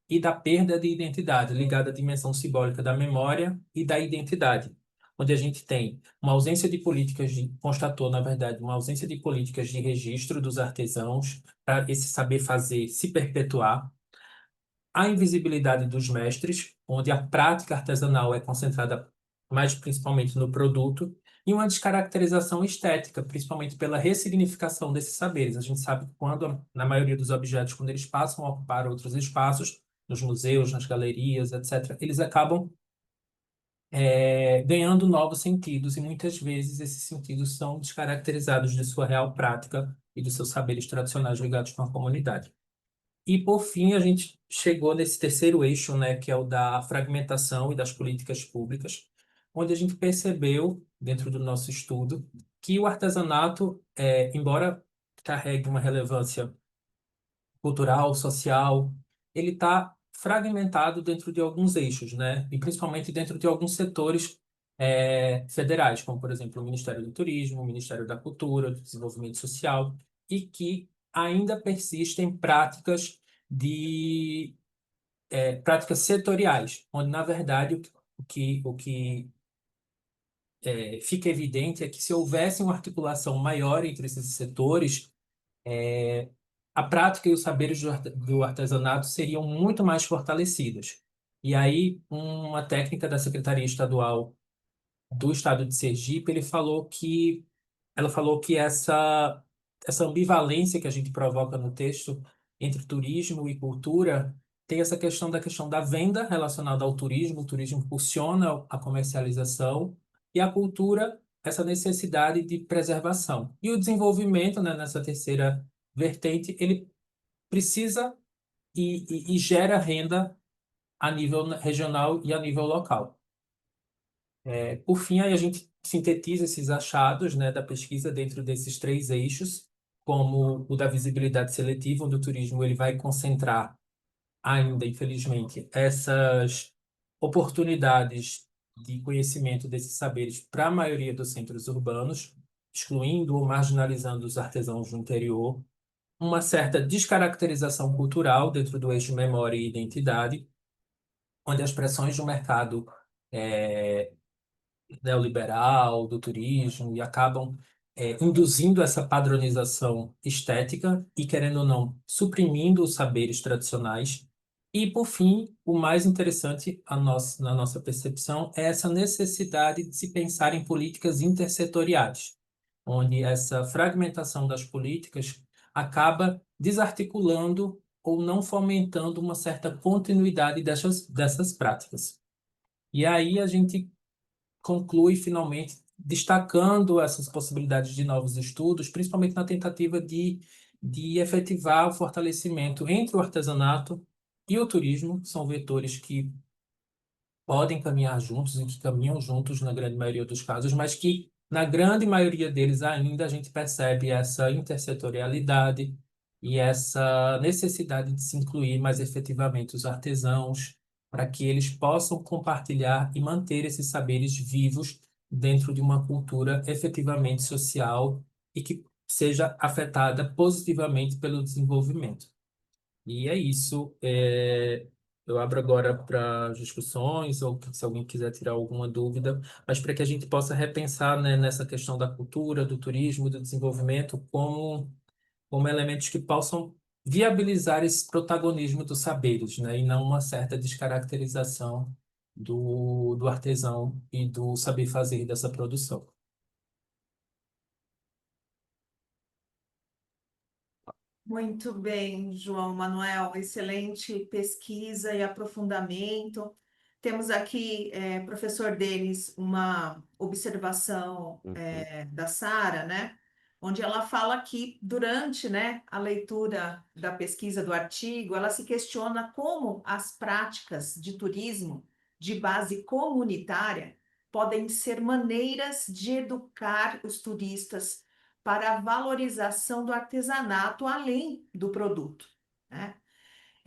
e da perda de identidade, ligada à dimensão simbólica da memória e da identidade, onde a gente tem uma ausência de constatou, na verdade, uma ausência de políticas de registro dos artesãos para esse saber fazer se perpetuar, a invisibilidade dos mestres, onde a prática artesanal é concentrada mais principalmente no produto, e uma descaracterização estética, principalmente pela ressignificação desses saberes. A gente sabe que na maioria dos objetos, quando eles passam a ocupar outros espaços, nos museus, nas galerias, etc., eles acabam ganhando novos sentidos, e muitas vezes esses sentidos são descaracterizados de sua real prática e dos seus saberes tradicionais ligados com a comunidade. E, por fim, a gente chegou nesse terceiro eixo, né, que é o da fragmentação e das políticas públicas, onde a gente percebeu, dentro do nosso estudo, que o artesanato, embora carregue uma relevância cultural, social, ele está fragmentado dentro de alguns eixos, né, e principalmente dentro de alguns setores federais, como, por exemplo, o Ministério do Turismo, o Ministério da Cultura, do Desenvolvimento Social, e que ainda persistem práticas setoriais, onde, na verdade, o que fica evidente é que se houvesse uma articulação maior entre esses setores, a prática e os saberes do artesanato seriam muito mais fortalecidas. E aí, uma técnica da Secretaria Estadual do Estado de Sergipe, ela falou que essa ambivalência que a gente provoca no texto entre turismo e cultura tem essa questão da venda relacionada ao turismo. O turismo impulsiona a comercialização e a cultura, essa necessidade de preservação. E o desenvolvimento, né, nessa terceira vertente, ele precisa e gera renda a nível regional e a nível local. Por fim, aí a gente sintetiza esses achados, né, da pesquisa dentro desses três eixos, como o da visibilidade seletiva, onde o turismo ele vai concentrar ainda, infelizmente, essas oportunidades de conhecimento desses saberes para a maioria dos centros urbanos, excluindo ou marginalizando os artesãos do interior, uma certa descaracterização cultural dentro do eixo memória e identidade, onde as pressões do mercado eh, neoliberal, do turismo, e acabam induzindo essa padronização estética e, querendo ou não, suprimindo os saberes tradicionais. E, por fim, o mais interessante na nossa percepção é essa necessidade de se pensar em políticas intersetoriais, onde essa fragmentação das políticas acaba desarticulando ou não fomentando uma certa continuidade dessas práticas. E aí a gente conclui finalmente destacando essas possibilidades de novos estudos, principalmente na tentativa de efetivar o fortalecimento entre o artesanato e o turismo, que são vetores que podem caminhar juntos e que caminham juntos na grande maioria dos casos, mas que na grande maioria deles ainda a gente percebe essa intersetorialidade e essa necessidade de se incluir mais efetivamente os artesãos, para que eles possam compartilhar e manter esses saberes vivos dentro de uma cultura efetivamente social e que seja afetada positivamente pelo desenvolvimento. E é isso. Eu abro agora para discussões, ou se alguém quiser tirar alguma dúvida, mas para que a gente possa repensar, né, nessa questão da cultura, do turismo, do desenvolvimento, como elementos que possam viabilizar esse protagonismo dos saberes, né, e não uma certa descaracterização do artesão e do saber fazer dessa produção. Muito bem, João Manuel, excelente pesquisa e aprofundamento. Temos aqui, professor Denis, uma observação Uhum. da Sara, né? Onde ela fala que durante, né, a leitura da pesquisa do artigo, ela se questiona como as práticas de turismo de base comunitária podem ser maneiras de educar os turistas para a valorização do artesanato além do produto, né?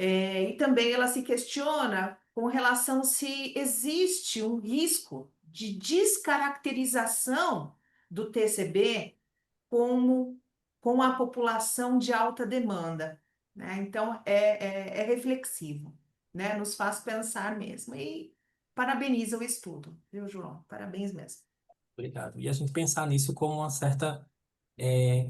E também ela se questiona com relação se existe um risco de descaracterização do TCB como com a população de alta demanda, né? Então, é reflexivo, né? Nos faz pensar mesmo. E parabeniza o estudo, viu, João? Parabéns mesmo. Obrigado. E a gente pensar nisso como uma certa.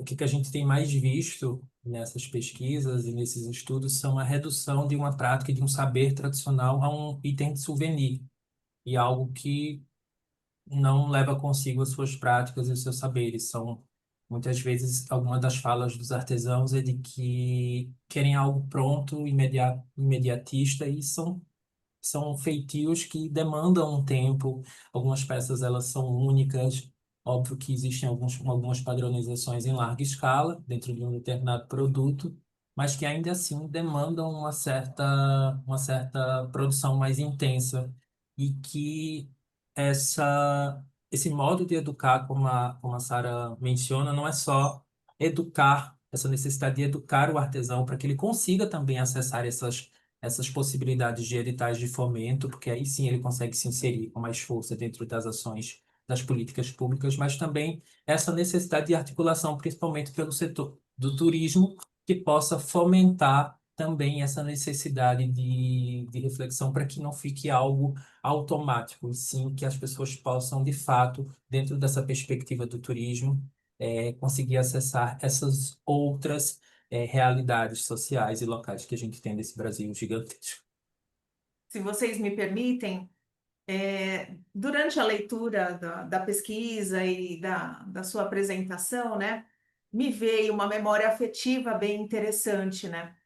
O que a gente tem mais visto nessas pesquisas e nesses estudos são a redução de uma prática e de um saber tradicional a um item de souvenir, e algo que não leva consigo as suas práticas e os seus saberes. São, muitas vezes, algumas das falas dos artesãos é de que querem algo pronto, imediatista, e são feitios que demandam um tempo. Algumas peças elas são únicas. Óbvio que existem algumas padronizações em larga escala dentro de um determinado produto, mas que ainda assim demandam uma certa produção mais intensa, e que esse modo de educar, como a Sara menciona, não é só educar, essa necessidade de educar o artesão para que ele consiga também acessar essas possibilidades de editais de fomento, porque aí sim ele consegue se inserir com mais força dentro das ações das políticas públicas, mas também essa necessidade de articulação, principalmente pelo setor do turismo, que possa fomentar também essa necessidade de reflexão para que não fique algo automático, e sim que as pessoas possam, de fato, dentro dessa perspectiva do turismo, conseguir acessar essas outras realidades sociais e locais que a gente tem nesse Brasil gigantesco. Se vocês me permitem, durante a leitura da pesquisa e da sua apresentação, né, me veio uma memória afetiva bem interessante, né?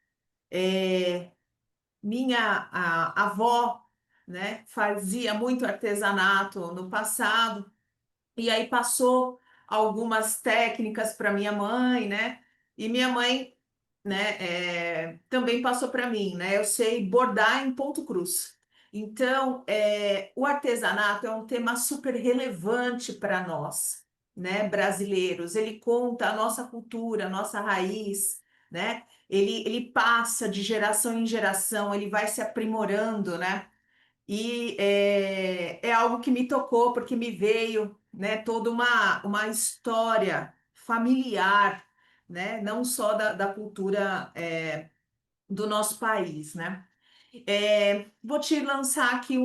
Minha avó, né, fazia muito artesanato no passado, e aí passou algumas técnicas para minha mãe, né? E minha mãe, né, também passou para mim, né? Eu sei bordar em ponto cruz. Então, o artesanato é um tema super relevante para nós, né, brasileiros. Ele conta a nossa cultura, a nossa raiz, né? Ele passa de geração em geração, ele vai se aprimorando, né? E é algo que me tocou, porque me veio, né, toda uma história familiar, né, não só da cultura do nosso país, né? Vou te lançar aqui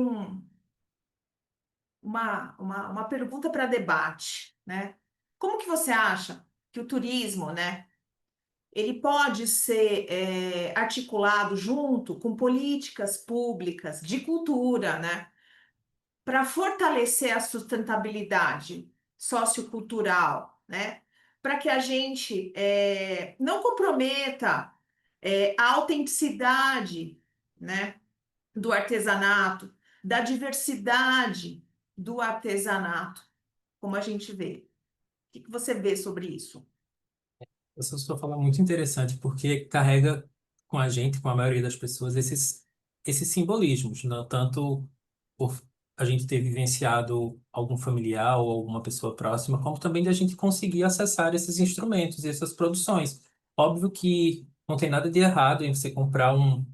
uma pergunta para debate, né? Como que você acha que o turismo, né, ele pode ser articulado junto com políticas públicas de cultura, né? Para fortalecer a sustentabilidade sociocultural, né? Para que a gente não comprometa a autenticidade, né, do artesanato, da diversidade do artesanato, como a gente vê. O que você vê sobre isso? Essa sua fala é muito interessante, porque carrega com a gente, com a maioria das pessoas, esses simbolismos, não tanto por a gente ter vivenciado algum familiar ou alguma pessoa próxima, como também da gente conseguir acessar esses instrumentos e essas produções. Óbvio que não tem nada de errado em você comprar um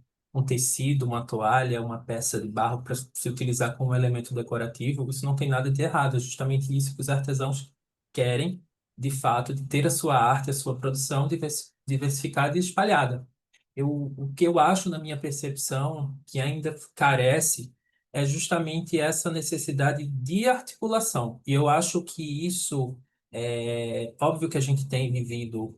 tecido, uma toalha, uma peça de barro para se utilizar como elemento decorativo. Isso não tem nada de errado, é justamente isso que os artesãos querem, de fato, de ter a sua arte, a sua produção diversificada e espalhada. O que eu acho, na minha percepção, que ainda carece é justamente essa necessidade de articulação. E eu acho que isso, óbvio que a gente tem vivido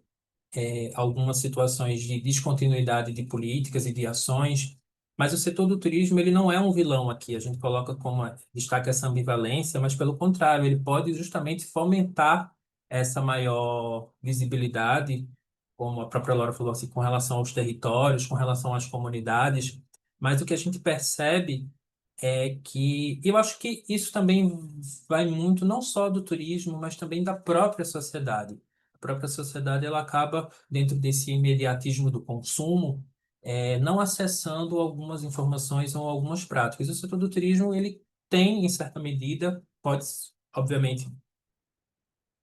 algumas situações de descontinuidade de políticas e de ações, mas o setor do turismo ele não é um vilão aqui. A gente coloca como destaca essa ambivalência, mas pelo contrário, ele pode justamente fomentar essa maior visibilidade, como a própria Laura falou assim, com relação aos territórios, com relação às comunidades. Mas o que a gente percebe é que eu acho que isso também vai muito não só do turismo, mas também da própria sociedade. A própria sociedade ela acaba dentro desse imediatismo do consumo, não acessando algumas informações ou algumas práticas. O setor do turismo ele tem, em certa medida, pode, obviamente,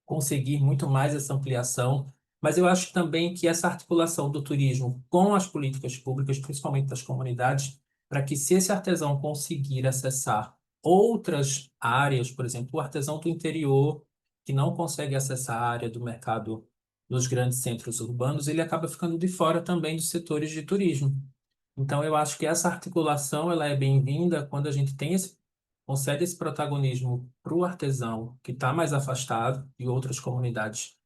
conseguir muito mais essa ampliação Mas eu acho também que essa articulação do turismo com as políticas públicas, principalmente das comunidades, para que se esse artesão conseguir acessar outras áreas, por exemplo, o artesão do interior que não consegue acessar a área do mercado nos grandes centros urbanos, ele acaba ficando de fora também dos setores de turismo. Então, eu acho que essa articulação ela é bem-vinda quando a gente concede esse protagonismo para o artesão que está mais afastado de outras comunidades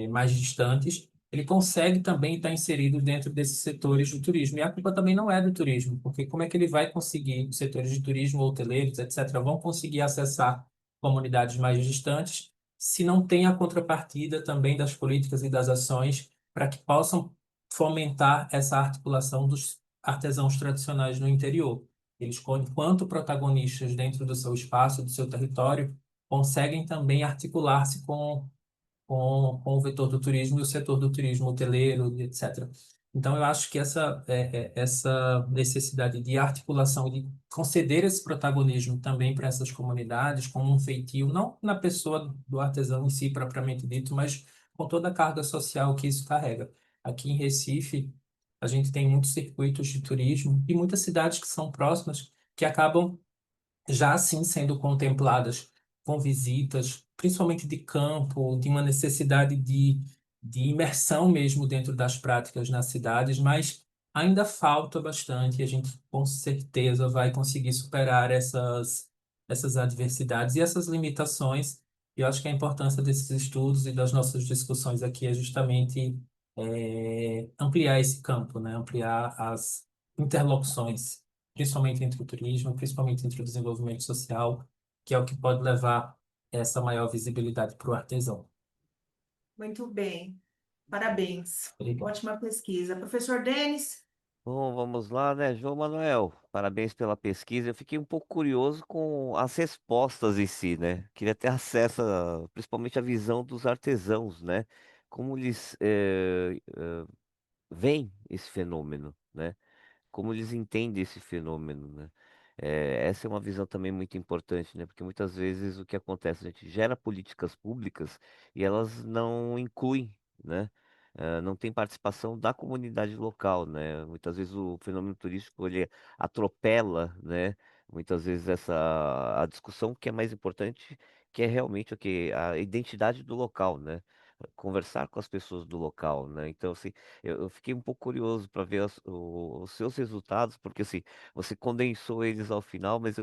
mais distantes, ele consegue também estar inserido dentro desses setores do turismo. E a culpa também não é do turismo, porque como é que ele vai conseguir, os setores de turismo, hoteleiros, etc., vão conseguir acessar comunidades mais distantes se não tem a contrapartida também das políticas e das ações para que possam fomentar essa articulação dos artesãos tradicionais no interior. Eles, enquanto protagonistas dentro do seu espaço, do seu território, conseguem também articular-se com o vetor do turismo e o setor do turismo hoteleiro, e etc. Então, eu acho que essa necessidade de articulação, de conceder esse protagonismo também para essas comunidades, como um feitio, não na pessoa do artesão em si, propriamente dito, mas com toda a carga social que isso carrega. Aqui em Recife, a gente tem muitos circuitos de turismo e muitas cidades que são próximas que acabam já assim sendo contempladas com visitas, principalmente de campo, de uma necessidade de imersão mesmo dentro das práticas nas cidades, mas ainda falta bastante e a gente com certeza vai conseguir superar essas adversidades e essas limitações. E eu acho que a importância desses estudos e das nossas discussões aqui é justamente ampliar esse campo, né? Ampliar as interlocuções principalmente entre o turismo, principalmente entre o desenvolvimento social, que é o que pode levar essa maior visibilidade para o artesão. Muito bem. Parabéns. Obrigado. Ótima pesquisa. Professor Denis? Bom, vamos lá, né, João Manuel? Parabéns pela pesquisa. Eu fiquei um pouco curioso com as respostas em si, né? Queria ter acesso, principalmente, à visão dos artesãos, né? Como eles veem esse fenômeno, né? Como eles entendem esse fenômeno, né? Essa é uma visão também muito importante, né? Porque muitas vezes o que acontece, a gente gera políticas públicas e elas não incluem, né? Não tem participação da comunidade local, né? Muitas vezes o fenômeno turístico ele atropela, né? Muitas vezes a discussão que é mais importante, que é realmente o que a identidade do local, né? Conversar com as pessoas do local, né? Então, assim, eu fiquei um pouco curioso para ver os seus resultados, porque assim, você condensou eles ao final, mas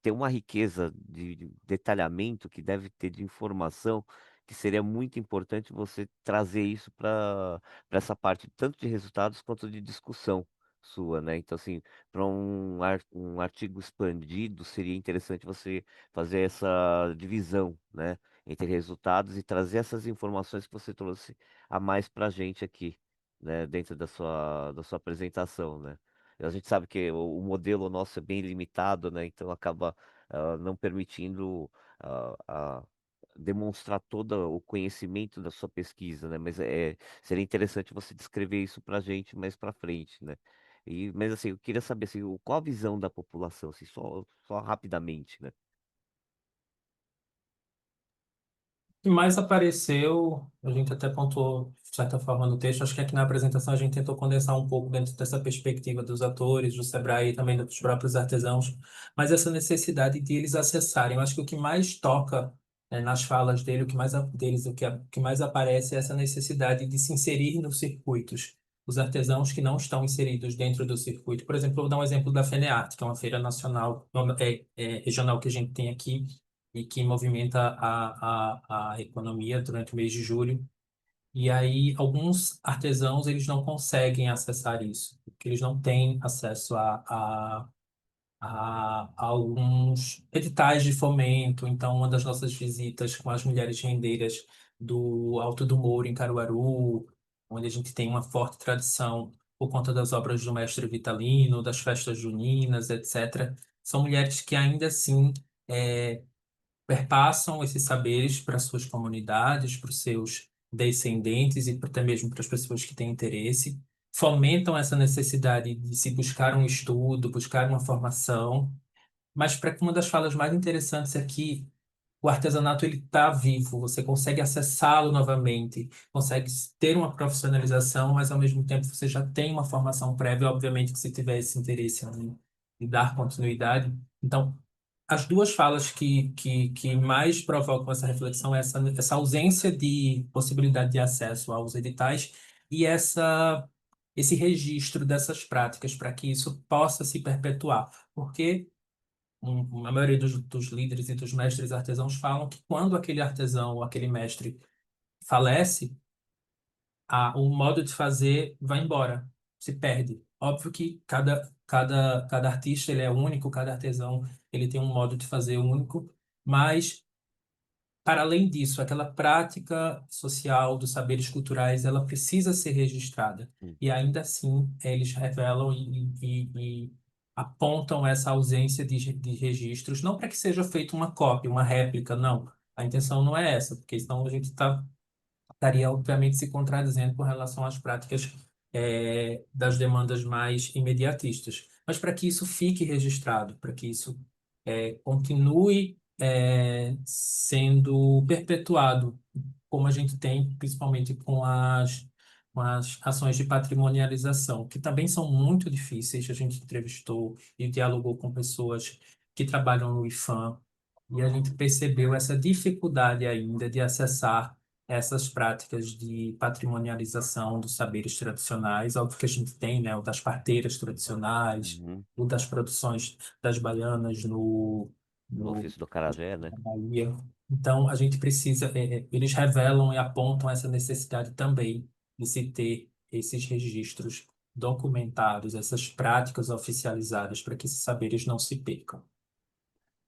tem uma riqueza de detalhamento que deve ter de informação que seria muito importante você trazer isso para essa parte, tanto de resultados quanto de discussão sua, né? Então, assim, para um artigo expandido, seria interessante você fazer essa divisão, né? Entre resultados e trazer essas informações que você trouxe a mais para a gente aqui, né, dentro da sua apresentação, né? A gente sabe que o modelo nosso é bem limitado, né? Então acaba não permitindo a demonstrar todo o conhecimento da sua pesquisa, né? Mas seria interessante você descrever isso para a gente mais para frente, né? Mas assim, eu queria saber assim, qual a visão da população, assim, só rapidamente, né? O que mais apareceu, a gente até pontuou, de certa forma, no texto, acho que aqui na apresentação a gente tentou condensar um pouco dentro dessa perspectiva dos atores, do Sebrae e também dos próprios artesãos, mas essa necessidade de eles acessarem. Eu acho que o que mais toca, nas falas dele, o que mais aparece é essa necessidade de se inserir nos circuitos. Os artesãos que não estão inseridos dentro do circuito. Por exemplo, eu vou dar um exemplo da FENEARTE, que é uma feira nacional, regional que a gente tem aqui, e que movimenta a economia durante o mês de julho. E aí, alguns artesãos, eles não conseguem acessar isso, porque eles não têm acesso a alguns editais de fomento. Então, uma das nossas visitas com as mulheres rendeiras do Alto do Mouro, em Caruaru, onde a gente tem uma forte tradição por conta das obras do mestre Vitalino, das festas juninas, etc., são mulheres que ainda assim perpassam esses saberes para suas comunidades, para os seus descendentes e até mesmo para as pessoas que têm interesse, fomentam essa necessidade de se buscar um estudo, buscar uma formação, mas para que uma das falas mais interessantes aqui o artesanato ele está vivo, você consegue acessá-lo novamente, consegue ter uma profissionalização, mas ao mesmo tempo você já tem uma formação prévia, obviamente que se tiver esse interesse em dar continuidade. Então, as duas falas que mais provocam essa reflexão é essa ausência de possibilidade de acesso aos editais e esse registro dessas práticas para que isso possa se perpetuar. Porque a maioria dos líderes e dos mestres artesãos falam que quando aquele artesão ou aquele mestre falece, o modo de fazer vai embora, se perde. Óbvio que cada artista ele é único, cada artesão ele tem um modo de fazer único, mas para além disso, aquela prática social dos saberes culturais, ela precisa ser registrada. Hum. E ainda assim, eles revelam e apontam essa ausência de registros, não para que seja feita uma cópia, uma réplica, não. A intenção não é essa, porque senão a gente estaria, obviamente, se contradizendo com relação às práticas das demandas mais imediatistas. Mas para que isso fique registrado, para que isso continue sendo perpetuado, como a gente tem, principalmente com as ações de patrimonialização, que também são muito difíceis. A gente entrevistou e dialogou com pessoas que trabalham no IFAM, e a gente percebeu essa dificuldade ainda de acessar essas práticas de patrimonialização dos saberes tradicionais, óbvio que a gente tem, né, o das parteiras tradicionais, Uhum. o das produções das baianas No no ofício do acarajé, né? na Bahia. Então, a gente precisa, eles revelam e apontam essa necessidade também de se ter esses registros documentados, essas práticas oficializadas, para que esses saberes não se percam.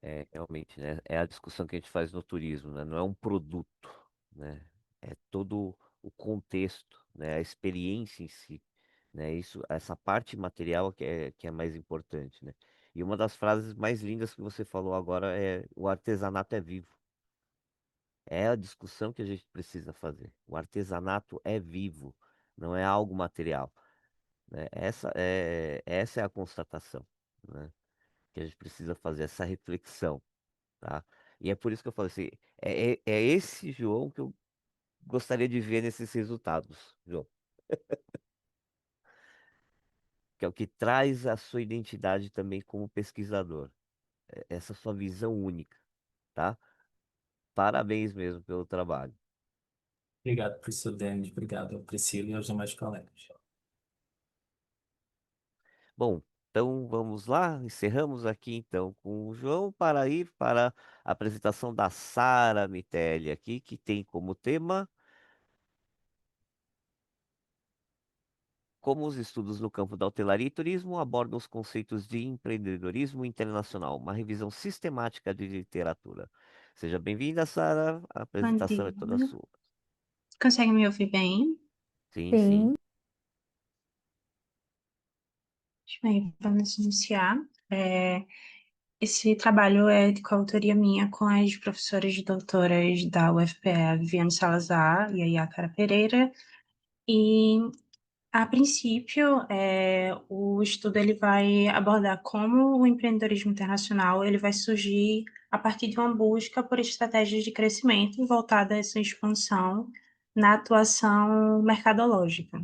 É, realmente, né? É a discussão que a gente faz no turismo, né? Não é um produto, né? É todo o contexto, né? A experiência em si, né? Isso, essa parte material que é mais importante, né? E uma das frases mais lindas que você falou agora é: o artesanato é vivo. É a discussão que a gente precisa fazer. O artesanato é vivo, não é algo material, né? Essa é a constatação, né? Que a gente precisa fazer essa reflexão, tá? E é por isso que eu falo assim, é esse João que eu gostaria de ver nesses resultados, João, que é o que traz a sua identidade também como pesquisador, essa sua visão única, tá? Parabéns mesmo pelo trabalho. Obrigado, professor Denis, obrigado, Priscila e aos demais colegas. Bom, então vamos lá, encerramos aqui então com o João para ir para a apresentação da Sara Mitelli aqui, que tem como tema como os estudos no campo da hotelaria e turismo abordam os conceitos de empreendedorismo internacional, uma revisão sistemática de literatura. Seja bem-vinda, Sara, a Bom apresentação é dia. toda sua. Consegue me ouvir bem? Sim, sim. Sim, Bem, vamos iniciar. É, esse trabalho é de coautoria minha com as professoras e doutoras da UFPE, Viviane Salazar e a Iácara Pereira. E, a princípio, o estudo ele vai abordar como o empreendedorismo internacional ele vai surgir a partir de uma busca por estratégias de crescimento voltada a essa expansão na atuação mercadológica.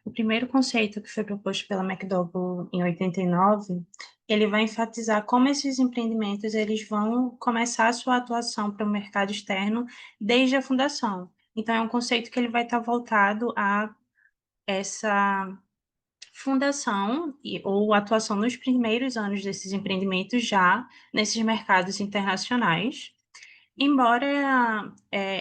O primeiro conceito que foi proposto pela McDougall em 89, ele vai enfatizar como esses empreendimentos eles vão começar a sua atuação para o mercado externo desde a fundação. Então, é um conceito que ele vai estar voltado a essa fundação ou atuação nos primeiros anos desses empreendimentos já nesses mercados internacionais. Embora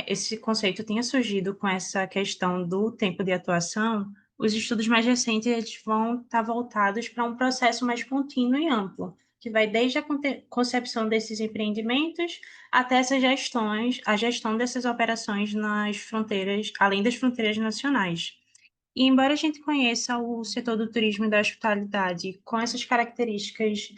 esse conceito tenha surgido com essa questão do tempo de atuação, os estudos mais recentes eles vão estar voltados para um processo mais contínuo e amplo, que vai desde a concepção desses empreendimentos até essas gestões, a gestão dessas operações nas fronteiras, além das fronteiras nacionais. E embora a gente conheça o setor do turismo e da hospitalidade com essas características,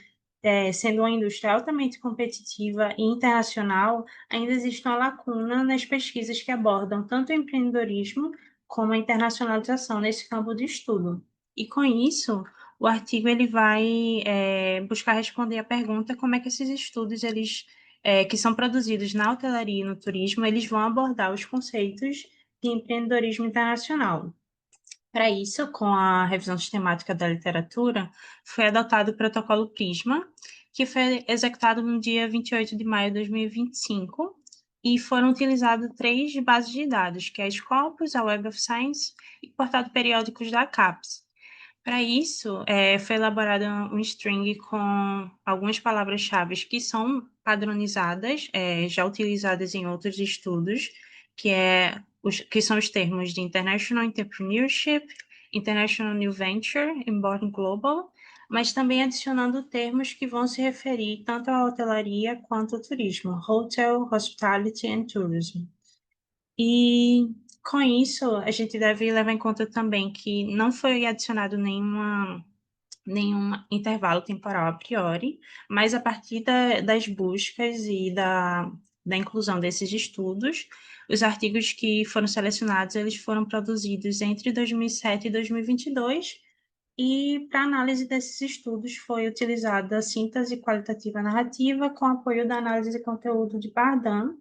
sendo uma indústria altamente competitiva e internacional, ainda existe uma lacuna nas pesquisas que abordam tanto o empreendedorismo como a internacionalização nesse campo de estudo. E com isso, o artigo ele vai buscar responder a pergunta como é que esses estudos eles que são produzidos na hotelaria e no turismo, eles vão abordar os conceitos de empreendedorismo internacional. Para isso, com a revisão sistemática da literatura, foi adotado o protocolo Prisma, que foi executado no dia 28 de maio de 2025, e foram utilizadas 3 bases de dados, que é a Scopus, a Web of Science e o portal de periódicos da CAPES. Para isso, foi elaborado um string com algumas palavras-chave que são padronizadas, já utilizadas em outros estudos, que são os termos de International Entrepreneurship, International New Venture, Inbound Global, mas também adicionando termos que vão se referir tanto à hotelaria quanto ao turismo, Hotel, Hospitality and Tourism. E com isso, a gente deve levar em conta também que não foi adicionado nenhum intervalo temporal a priori, mas a partir das buscas e da inclusão desses estudos, os artigos que foram selecionados, eles foram produzidos entre 2007 e 2022, e para análise desses estudos foi utilizada a síntese qualitativa narrativa com apoio da análise de conteúdo de Bardan,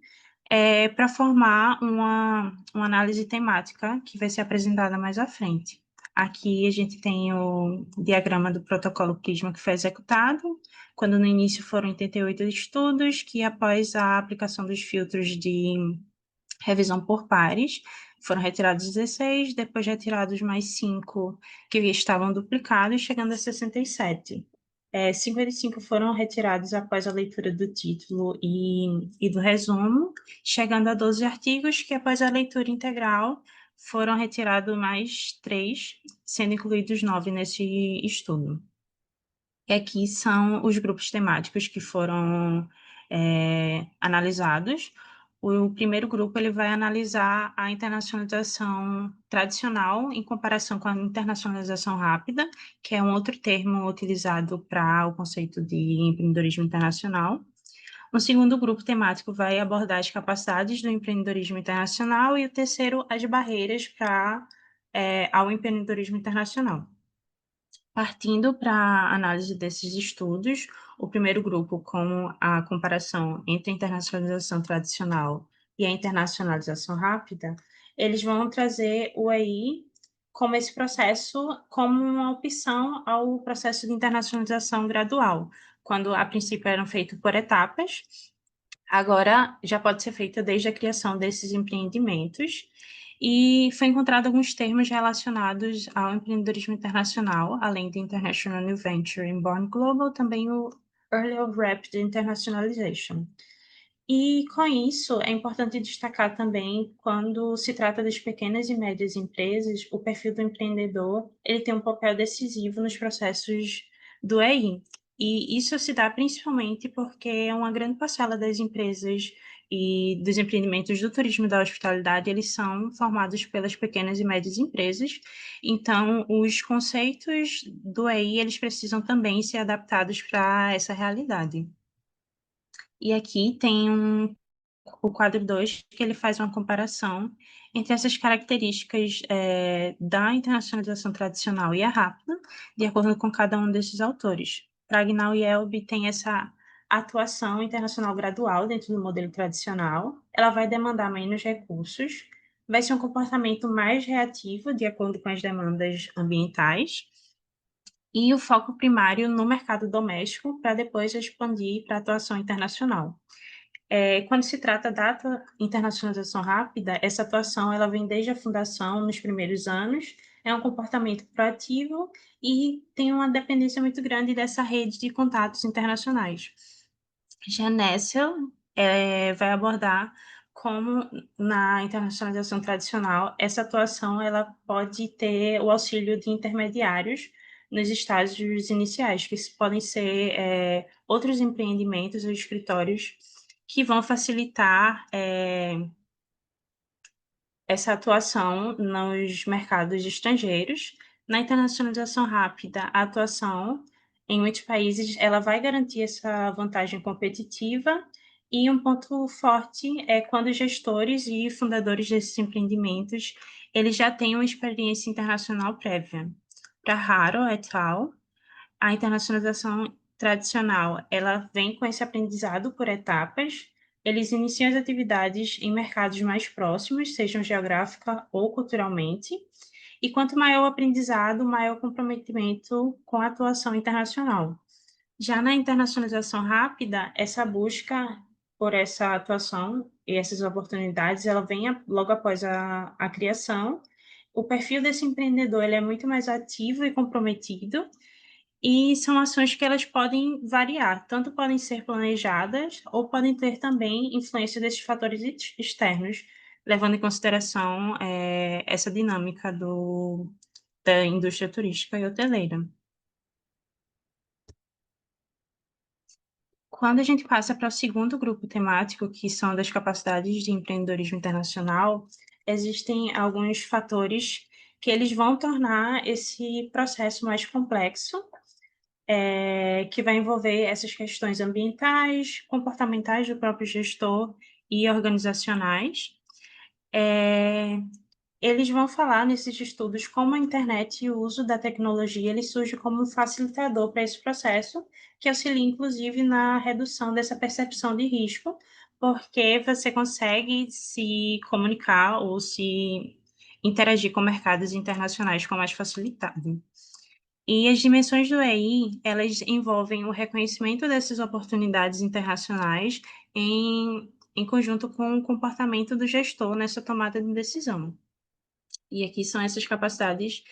para formar uma análise temática que vai ser apresentada mais à frente. Aqui a gente tem o diagrama do protocolo Prisma que foi executado, quando no início foram 88 estudos, que após a aplicação dos filtros de revisão por pares, foram retirados 16, depois retirados mais 5 que estavam duplicados, chegando a 67. 55 foram retirados após a leitura do título e do resumo, chegando a 12 artigos que, após a leitura integral, foram retirados mais 3, sendo incluídos 9 nesse estudo. E aqui são os grupos temáticos que foram analisados. O primeiro grupo ele vai analisar a internacionalização tradicional em comparação com a internacionalização rápida, que é um outro termo utilizado para o conceito de empreendedorismo internacional. O segundo grupo temático vai abordar as capacidades do empreendedorismo internacional e o terceiro, as barreiras ao empreendedorismo internacional. Partindo para a análise desses estudos, o primeiro grupo, com a comparação entre a internacionalização tradicional e a internacionalização rápida, eles vão trazer o EI como esse processo, como uma opção ao processo de internacionalização gradual, quando a princípio eram feitos por etapas, agora já pode ser feita desde a criação desses empreendimentos, e foi encontrado alguns termos relacionados ao empreendedorismo internacional, além do International New Venture Inbound Global, também o Early of Rapid Internationalization. E com isso, é importante destacar também, quando se trata das pequenas e médias empresas, o perfil do empreendedor, ele tem um papel decisivo nos processos do EI. E isso se dá principalmente porque uma grande parcela das empresas e dos empreendimentos do turismo e da hospitalidade, eles são formados pelas pequenas e médias empresas. Então, os conceitos do EI, eles precisam também ser adaptados para essa realidade. E aqui tem o quadro 2, que ele faz uma comparação entre essas características da internacionalização tradicional e a rápida, de acordo com cada um desses autores. Pragnall e Elby têm essa atuação internacional gradual dentro do modelo tradicional, ela vai demandar menos recursos, vai ser um comportamento mais reativo, de acordo com as demandas ambientais, e o foco primário no mercado doméstico, para depois expandir para a atuação internacional. Quando se trata da internacionalização rápida, essa atuação ela vem desde a fundação, nos primeiros anos, é um comportamento proativo e tem uma dependência muito grande dessa rede de contatos internacionais. Já Nessel vai abordar como, na internacionalização tradicional, essa atuação ela pode ter o auxílio de intermediários nos estágios iniciais, que podem ser outros empreendimentos ou escritórios que vão facilitar essa atuação nos mercados estrangeiros. Na internacionalização rápida, a atuação em muitos países ela vai garantir essa vantagem competitiva, e um ponto forte é quando os gestores e fundadores desses empreendimentos eles já têm uma experiência internacional prévia. Para Haro et al., a internacionalização tradicional, ela vem com esse aprendizado por etapas. Eles iniciam as atividades em mercados mais próximos, sejam geográfica ou culturalmente. E quanto maior o aprendizado, maior o comprometimento com a atuação internacional. Já na internacionalização rápida, essa busca por essa atuação e essas oportunidades, ela vem logo após a criação. O perfil desse empreendedor ele é muito mais ativo e comprometido, e são ações que elas podem variar, tanto podem ser planejadas ou podem ter também influência desses fatores externos, levando em consideração essa dinâmica da indústria turística e hoteleira. Quando a gente passa para o segundo grupo temático, que são das capacidades de empreendedorismo internacional, existem alguns fatores que eles vão tornar esse processo mais complexo, que vai envolver essas questões ambientais, comportamentais do próprio gestor e organizacionais. Eles vão falar nesses estudos como a internet e o uso da tecnologia ele surge como um facilitador para esse processo, que auxilia, inclusive, na redução dessa percepção de risco, porque você consegue se comunicar ou se interagir com mercados internacionais com mais facilidade. E as dimensões do EI, elas envolvem o reconhecimento dessas oportunidades internacionais em conjunto com o comportamento do gestor nessa tomada de decisão. E aqui são essas capacidades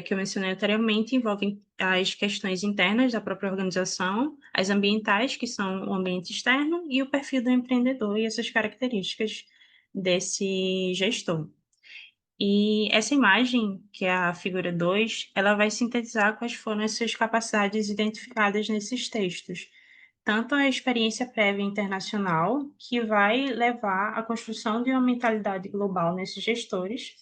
que eu mencionei anteriormente, envolvem as questões internas da própria organização, as ambientais, que são o ambiente externo, e o perfil do empreendedor e essas características desse gestor. E essa imagem, que é a figura 2, ela vai sintetizar quais foram essas capacidades identificadas nesses textos. Tanto a experiência prévia internacional, que vai levar à construção de uma mentalidade global nesses gestores,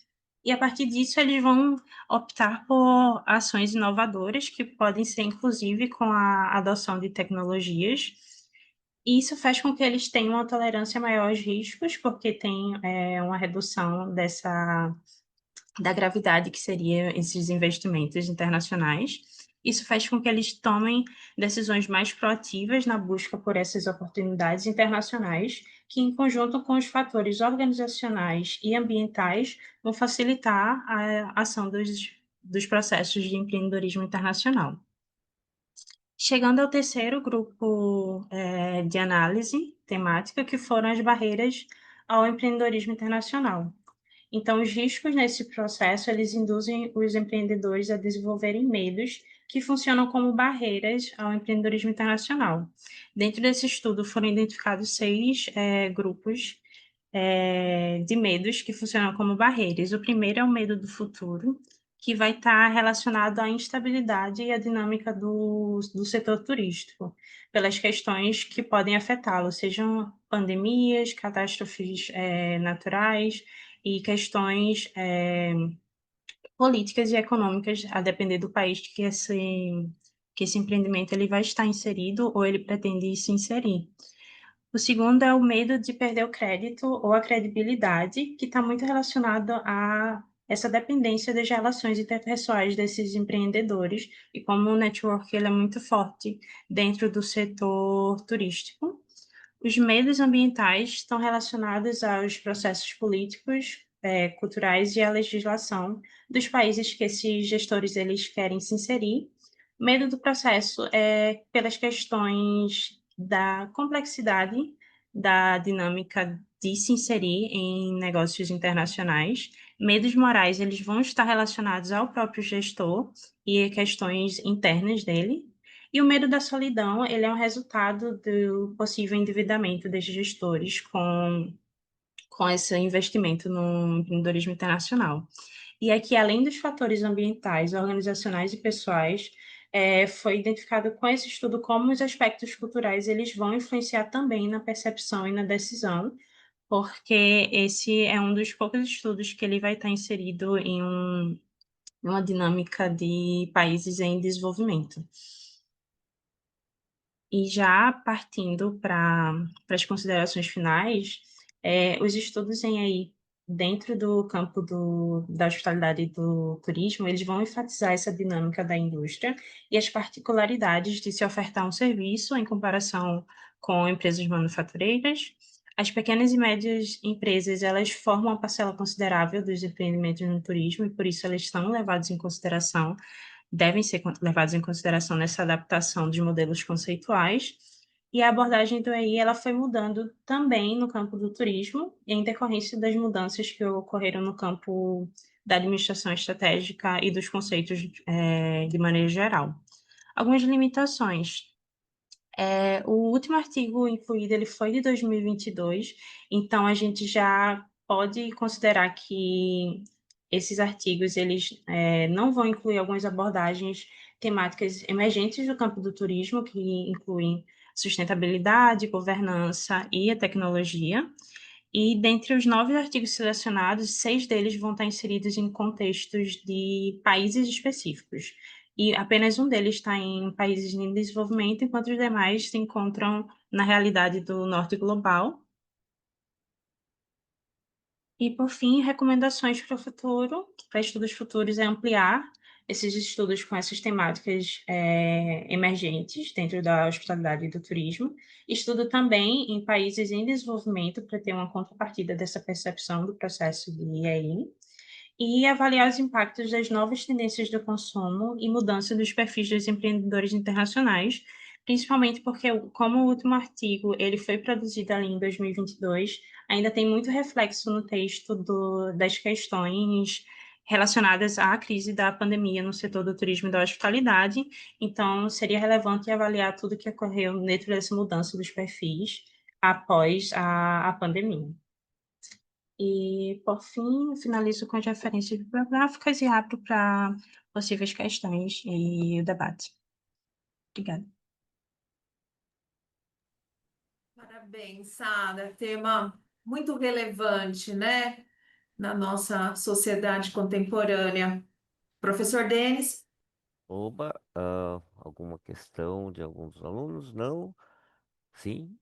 e a partir disso eles vão optar por ações inovadoras, que podem ser inclusive com a adoção de tecnologias, e isso faz com que eles tenham uma tolerância maior aos riscos, porque tem uma redução da gravidade que seria esses investimentos internacionais. Isso faz com que eles tomem decisões mais proativas na busca por essas oportunidades internacionais, que, em conjunto com os fatores organizacionais e ambientais, vão facilitar a ação dos processos de empreendedorismo internacional. Chegando ao terceiro grupo de análise temática, que foram as barreiras ao empreendedorismo internacional. Então, os riscos nesse processo, eles induzem os empreendedores a desenvolverem medos que funcionam como barreiras ao empreendedorismo internacional. Dentro desse estudo foram identificados 6 grupos de medos que funcionam como barreiras. O primeiro é o medo do futuro, que vai estar relacionado à instabilidade e à dinâmica do setor turístico, pelas questões que podem afetá-lo, sejam pandemias, catástrofes naturais e questões políticas e econômicas, a depender do país que esse empreendimento ele vai estar inserido ou ele pretende se inserir. O segundo é o medo de perder o crédito ou a credibilidade, que está muito relacionado a essa dependência das relações interpessoais desses empreendedores e como o network ele é muito forte dentro do setor turístico. Os medos ambientais estão relacionados aos processos políticos, culturais e à legislação dos países que esses gestores eles querem se inserir. Medo do processo é pelas questões da complexidade da dinâmica de se inserir em negócios internacionais. Medos morais, eles vão estar relacionados ao próprio gestor e a questões internas dele. E o medo da solidão, ele é um resultado do possível endividamento desses gestores com esse investimento no empreendedorismo internacional. E aqui, além dos fatores ambientais, organizacionais e pessoais, foi identificado com esse estudo como os aspectos culturais eles vão influenciar também na percepção e na decisão, porque esse é um dos poucos estudos que ele vai estar inserido em uma dinâmica de países em desenvolvimento. E já partindo para as considerações finais, os estudos em AI dentro do campo da hospitalidade e do turismo, eles vão enfatizar essa dinâmica da indústria e as particularidades de se ofertar um serviço em comparação com empresas manufatureiras. As pequenas e médias empresas, elas formam uma parcela considerável dos empreendimentos no turismo e por isso elas são levadas em consideração, devem ser levados em consideração nessa adaptação dos modelos conceituais. E a abordagem do EI ela foi mudando também no campo do turismo, em decorrência das mudanças que ocorreram no campo da administração estratégica e dos conceitos de maneira geral. Algumas limitações. O último artigo incluído ele foi de 2022, então a gente já pode considerar que esses artigos eles não vão incluir algumas abordagens temáticas emergentes do campo do turismo, que incluem sustentabilidade, governança e a tecnologia. E dentre os 9 artigos selecionados, 6 deles vão estar inseridos em contextos de países específicos. E apenas um deles está em países em desenvolvimento, enquanto os demais se encontram na realidade do norte global. E, por fim, recomendações para o futuro, para estudos futuros, é ampliar esses estudos com essas temáticas emergentes dentro da hospitalidade e do turismo. Estudo também em países em desenvolvimento para ter uma contrapartida dessa percepção do processo de EI e avaliar os impactos das novas tendências do consumo e mudança dos perfis dos empreendedores internacionais, principalmente porque, como o último artigo ele foi produzido ali em 2022, ainda tem muito reflexo no texto das questões relacionadas à crise da pandemia no setor do turismo e da hospitalidade, então seria relevante avaliar tudo que ocorreu dentro dessa mudança dos perfis após a pandemia. E, por fim, finalizo com as referências bibliográficas e abro para possíveis questões e o debate. Obrigada. Parabéns, Sara. Tema muito relevante, né, na nossa sociedade contemporânea. Professor Denis, Oba, alguma questão de alguns alunos? Não? Sim?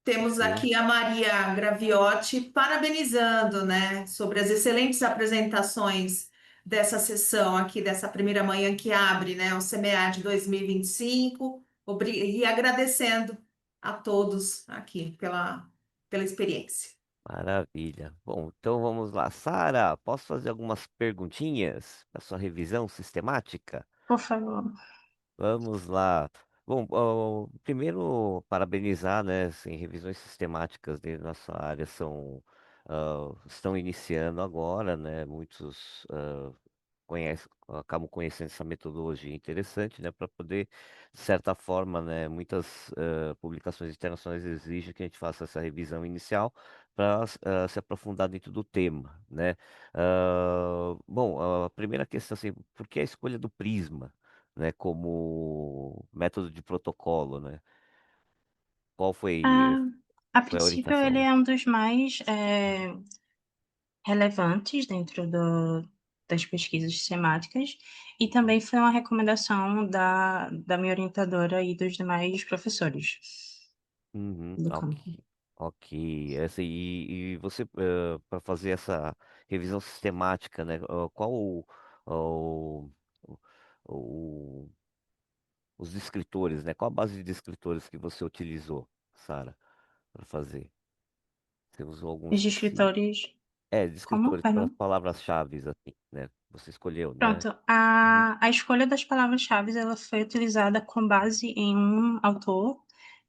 temos Ok. aqui a Maria Graviotti parabenizando, né, sobre as excelentes apresentações dessa sessão aqui, dessa primeira manhã que abre, né, o CMEA de 2025, e agradecendo a todos aqui pela experiência. Maravilha. Bom, então vamos lá. Sara, posso fazer algumas perguntinhas para sua revisão sistemática? Por favor. Vamos lá. Bom, primeiro, parabenizar, né? Assim, revisões sistemáticas dentro da nossa área estão iniciando agora, né? Muitos acabam conhecendo essa metodologia interessante, né? Para poder, de certa forma, né? Muitas publicações internacionais exigem que a gente faça essa revisão inicial para se aprofundar dentro do tema, né? Bom, a primeira questão, assim, por que a escolha do prisma? Né, como método de protocolo, né? Qual foi, Ah, a foi a princípio, ele orientação? é um dos mais relevantes dentro das pesquisas sistemáticas e também foi uma recomendação da minha orientadora e dos demais professores Uhum, do ok, campo. ok. E você, para fazer essa revisão sistemática, né? Qual o- o- os descritores, né? Qual a base de descritores que você utilizou, Sara, para fazer? Você usou algum Os específico? escritores, como? Descritores para Perdão? palavras-chave, assim, né? Você escolheu, né? Pronto, Uhum, a escolha das palavras-chave ela foi utilizada com base em um autor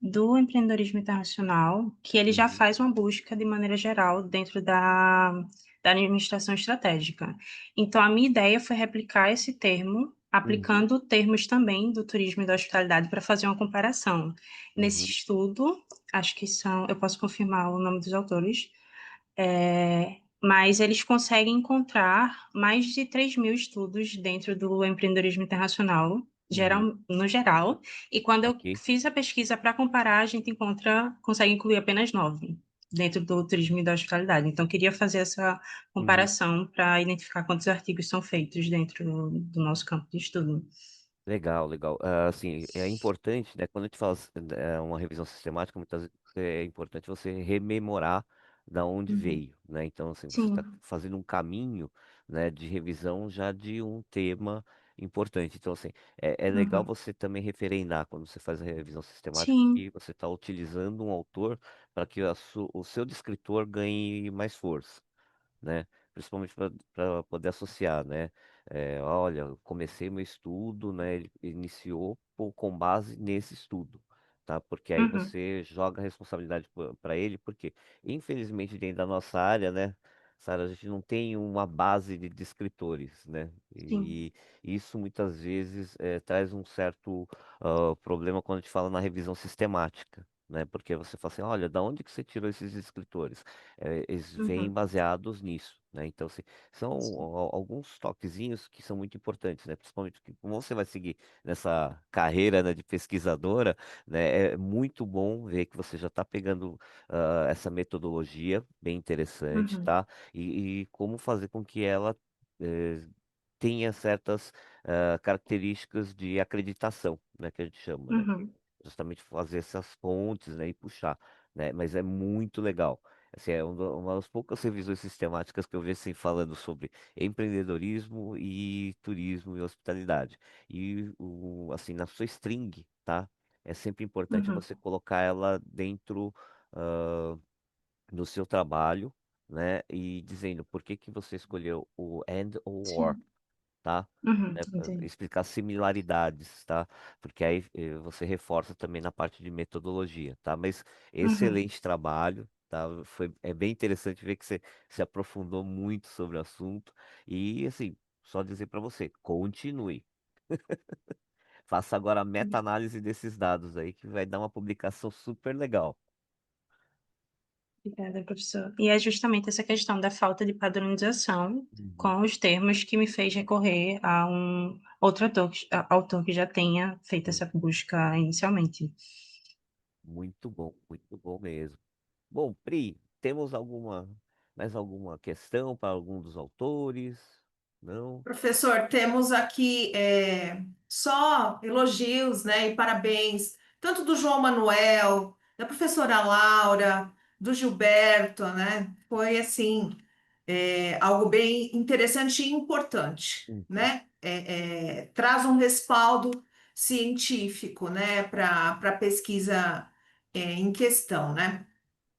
do empreendedorismo internacional, que ele já uhum, faz uma busca de maneira geral dentro da administração estratégica. Então, a minha ideia foi replicar esse termo, uhum, aplicando termos também do turismo e da hospitalidade para fazer uma comparação. Nesse uhum, estudo, acho que são, eu posso confirmar o nome dos autores, mas eles conseguem encontrar mais de 3.000 estudos dentro do empreendedorismo internacional, uhum. no geral, e quando eu Ok. fiz a pesquisa para comparar, a gente consegue incluir apenas 9 dentro do turismo e da hospitalidade. Então, queria fazer essa Uhum. comparação para identificar quantos artigos são feitos dentro do nosso campo de estudo. Legal, legal. Assim, é importante, né? Quando a gente faz uma revisão sistemática, muitas vezes é importante você rememorar da onde Uhum. veio, né? Então, assim, você está Sim. fazendo um caminho, né, de revisão já de um tema importante. Então, assim, é legal Uhum. você também referendar quando você faz a revisão sistemática Sim. que você está utilizando um autor para que o seu descritor ganhe mais força, né? Principalmente para poder associar, né? Olha, eu comecei meu estudo, né? Ele iniciou com base nesse estudo, tá? Porque aí Uhum. você joga a responsabilidade para ele, porque infelizmente dentro da nossa área, né, Sara, a gente não tem uma base de escritores, né? Sim. E isso muitas vezes traz um certo problema quando a gente fala na revisão sistemática. Né? Porque você fala assim, olha, da onde que você tirou esses escritores? Eles vêm Uhum. baseados nisso, né? Então, assim, são Sim. alguns toquezinhos que são muito importantes, né? Principalmente que como você vai seguir nessa carreira, né, de pesquisadora, né? É muito bom ver que você já está pegando essa metodologia bem interessante, Uhum. tá? E como fazer com que ela eh, tenha certas características de acreditação, né? Que a gente chama, né? Uhum. Justamente fazer essas pontes, né, e puxar, né? Mas é muito legal. Assim, é uma das poucas revisões sistemáticas que eu vejo assim falando sobre empreendedorismo e turismo e hospitalidade. E assim, na sua string, tá? É sempre importante Uhum. você colocar ela dentro ah, do seu trabalho, né? E dizendo por que que você escolheu o and ou or, Sim. tá? Uhum. Entendi. Explicar similaridades, tá? Porque aí você reforça também na parte de metodologia, tá? Mas Uhum. excelente trabalho, tá? É bem interessante ver que você se aprofundou muito sobre o assunto e, assim, só dizer para você, continue. Faça agora a meta-análise desses dados aí, que vai dar uma publicação super legal. Obrigada, professor. E é justamente essa questão da falta de padronização Uhum, com os termos que me fez recorrer a um outro autor que já tenha feito uhum. essa busca inicialmente. Muito bom mesmo. Bom, Pri, temos mais alguma questão para algum dos autores? Não? Professor, temos aqui só elogios, né, e parabéns, tanto do João Manuel, da professora Laura, do Gilberto, né? Foi assim, algo bem interessante e importante, Uhum. né? Traz um respaldo científico, né, para a pesquisa em questão, né?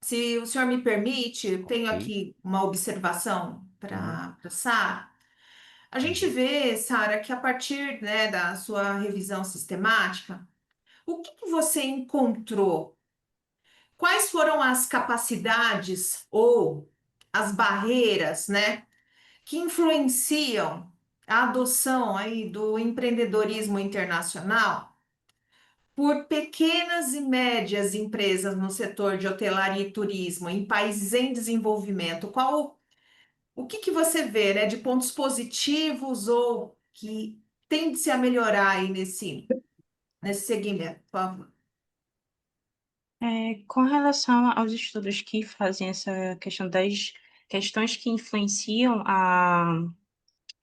Se o senhor me permite, eu tenho Ok. aqui uma observação Uhum, para a Sara. A gente uhum. vê, Sara, que a partir, né, da sua revisão sistemática, o que que você encontrou? Quais foram as capacidades ou as barreiras, né, que influenciam a adoção aí do empreendedorismo internacional por pequenas e médias empresas no setor de hotelaria e turismo em países em desenvolvimento? O que que você vê, né, de pontos positivos ou que tende-se a melhorar aí nesse segmento, por favor? Com relação aos estudos que fazem essa questão das questões que influenciam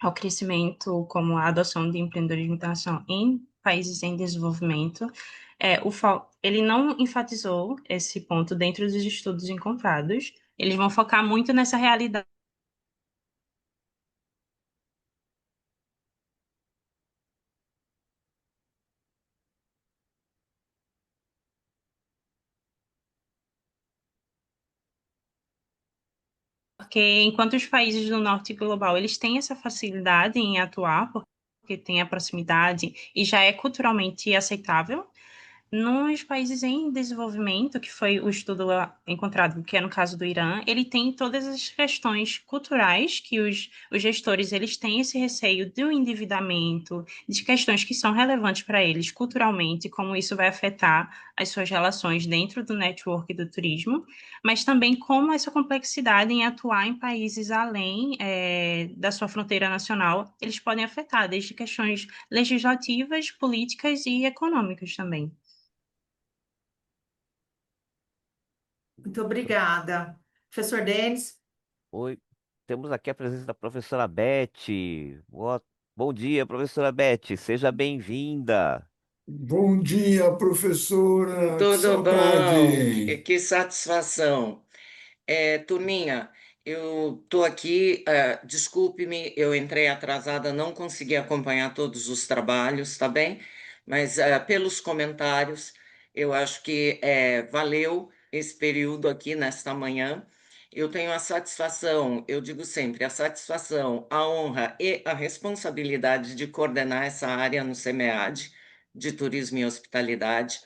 ao crescimento, como a adoção de empreendedorismo internacional em países em desenvolvimento, ele não enfatizou esse ponto dentro dos estudos encontrados. Eles vão focar muito nessa realidade. Porque enquanto os países do norte global, eles têm essa facilidade em atuar, porque tem a proximidade e já é culturalmente aceitável, nos países em desenvolvimento, que foi o estudo encontrado, que é no caso do Irã, ele tem todas as questões culturais que os gestores eles têm esse receio do endividamento, de questões que são relevantes para eles culturalmente, como isso vai afetar as suas relações dentro do network do turismo, mas também como essa complexidade em atuar em países além da sua fronteira nacional, eles podem afetar, desde questões legislativas, políticas e econômicas também. Muito obrigada. Professor Denis, Oi, temos aqui a presença da professora Beth. Bom dia, professora Beth, seja bem-vinda. Bom dia, professora. Que Tudo bom? Que, saudade! que satisfação. Turminha, eu estou aqui, desculpe-me, eu entrei atrasada, não consegui acompanhar todos os trabalhos, tá bem? Mas pelos comentários, eu acho que valeu esse período aqui nesta manhã. Eu tenho a satisfação, eu digo sempre, a satisfação, a honra e a responsabilidade de coordenar essa área no SEMEAD, de Turismo e Hospitalidade.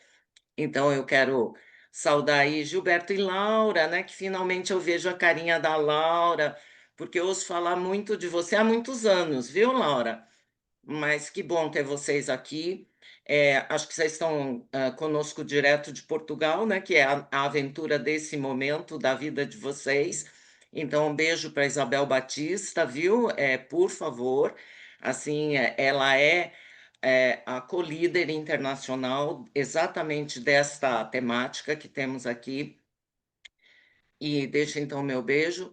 Então, eu quero saudar aí Gilberto e Laura, né? Que finalmente eu vejo a carinha da Laura, porque eu ouço falar muito de você há muitos anos, viu, Laura? Mas que bom ter vocês aqui. Acho que vocês estão conosco direto de Portugal, né? Que é a aventura desse momento da vida de vocês. Então, um beijo para Isabel Batista, viu? Por favor. Assim, ela é a co-líder internacional exatamente desta temática que temos aqui. E deixa então meu beijo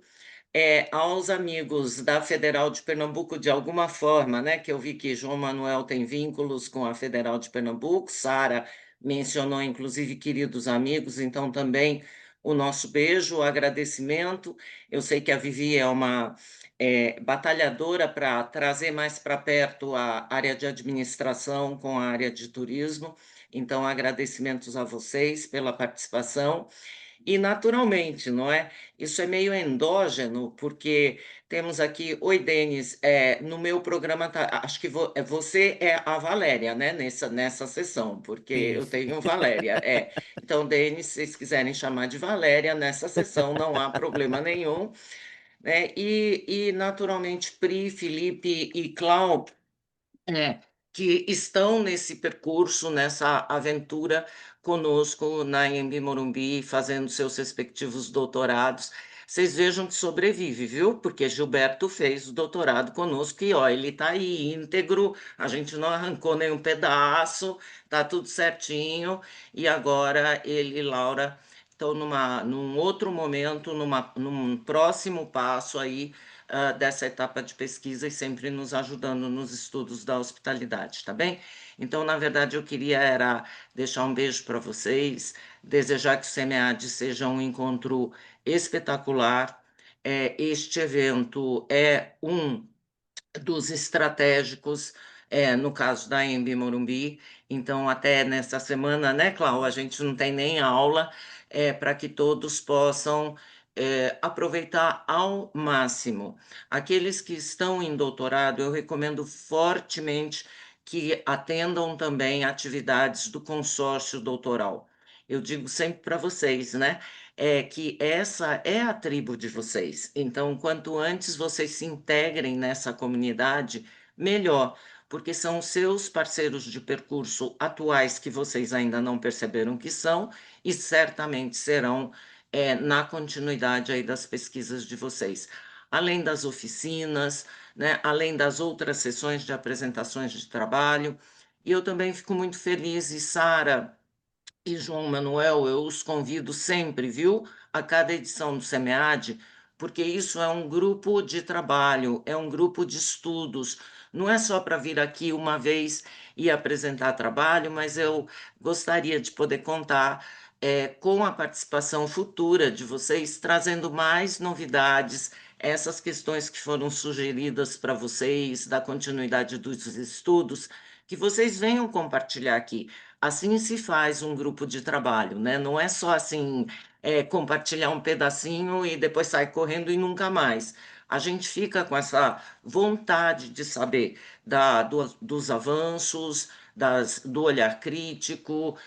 aos amigos da Federal de Pernambuco, de alguma forma, né? Que eu vi que João Manuel tem vínculos com a Federal de Pernambuco, Sara mencionou, inclusive, queridos amigos, então também o nosso beijo, o agradecimento. Eu sei que a Vivi é uma batalhadora para trazer mais para perto a área de administração com a área de turismo, então agradecimentos a vocês pela participação. E naturalmente, não é? Isso é meio endógeno, porque temos aqui, oi, Denis, no meu programa, acho que você é a Valéria, né, nessa sessão, porque eu Isso. tenho Valéria. Então, Denis, se vocês quiserem chamar de Valéria, nessa sessão não há problema nenhum, né? E naturalmente, Pri, Felipe e Cláudio que estão nesse percurso, nessa aventura conosco na Anhembi Morumbi, fazendo seus respectivos doutorados. Vocês vejam que sobrevive, viu? Porque Gilberto fez o doutorado conosco e ó, ele está aí íntegro, a gente não arrancou nenhum pedaço, tá tudo certinho. E agora ele e Laura estão num outro momento, num próximo passo aí dessa etapa de pesquisa e sempre nos ajudando nos estudos da hospitalidade, tá bem? Então, na verdade, eu queria era deixar um beijo para vocês, desejar que o SEMEAD seja um encontro espetacular. Este evento é um dos estratégicos, no caso da Embi Morumbi. Então, até nessa semana, né, Cláudia, a gente não tem nem aula, para que todos possam aproveitar ao máximo. Aqueles que estão em doutorado, eu recomendo fortemente que atendam também atividades do consórcio doutoral. Eu digo sempre para vocês, né? Que essa é a tribo de vocês. Então, quanto antes vocês se integrem nessa comunidade, melhor, porque são os seus parceiros de percurso atuais que vocês ainda não perceberam que são e certamente serão na continuidade aí das pesquisas de vocês. Além das oficinas, né, além das outras sessões de apresentações de trabalho. E eu também fico muito feliz, e Sara e João Manuel, eu os convido sempre, viu? A cada edição do SEMEAD, porque isso é um grupo de trabalho, é um grupo de estudos. Não é só para vir aqui uma vez e apresentar trabalho, mas eu gostaria de poder contar com a participação futura de vocês, trazendo mais novidades, essas questões que foram sugeridas para vocês, da continuidade dos estudos, que vocês venham compartilhar aqui. Assim se faz um grupo de trabalho, né? Não é só assim, compartilhar um pedacinho e depois sai correndo e nunca mais. A gente fica com essa vontade de saber dos avanços, do olhar crítico,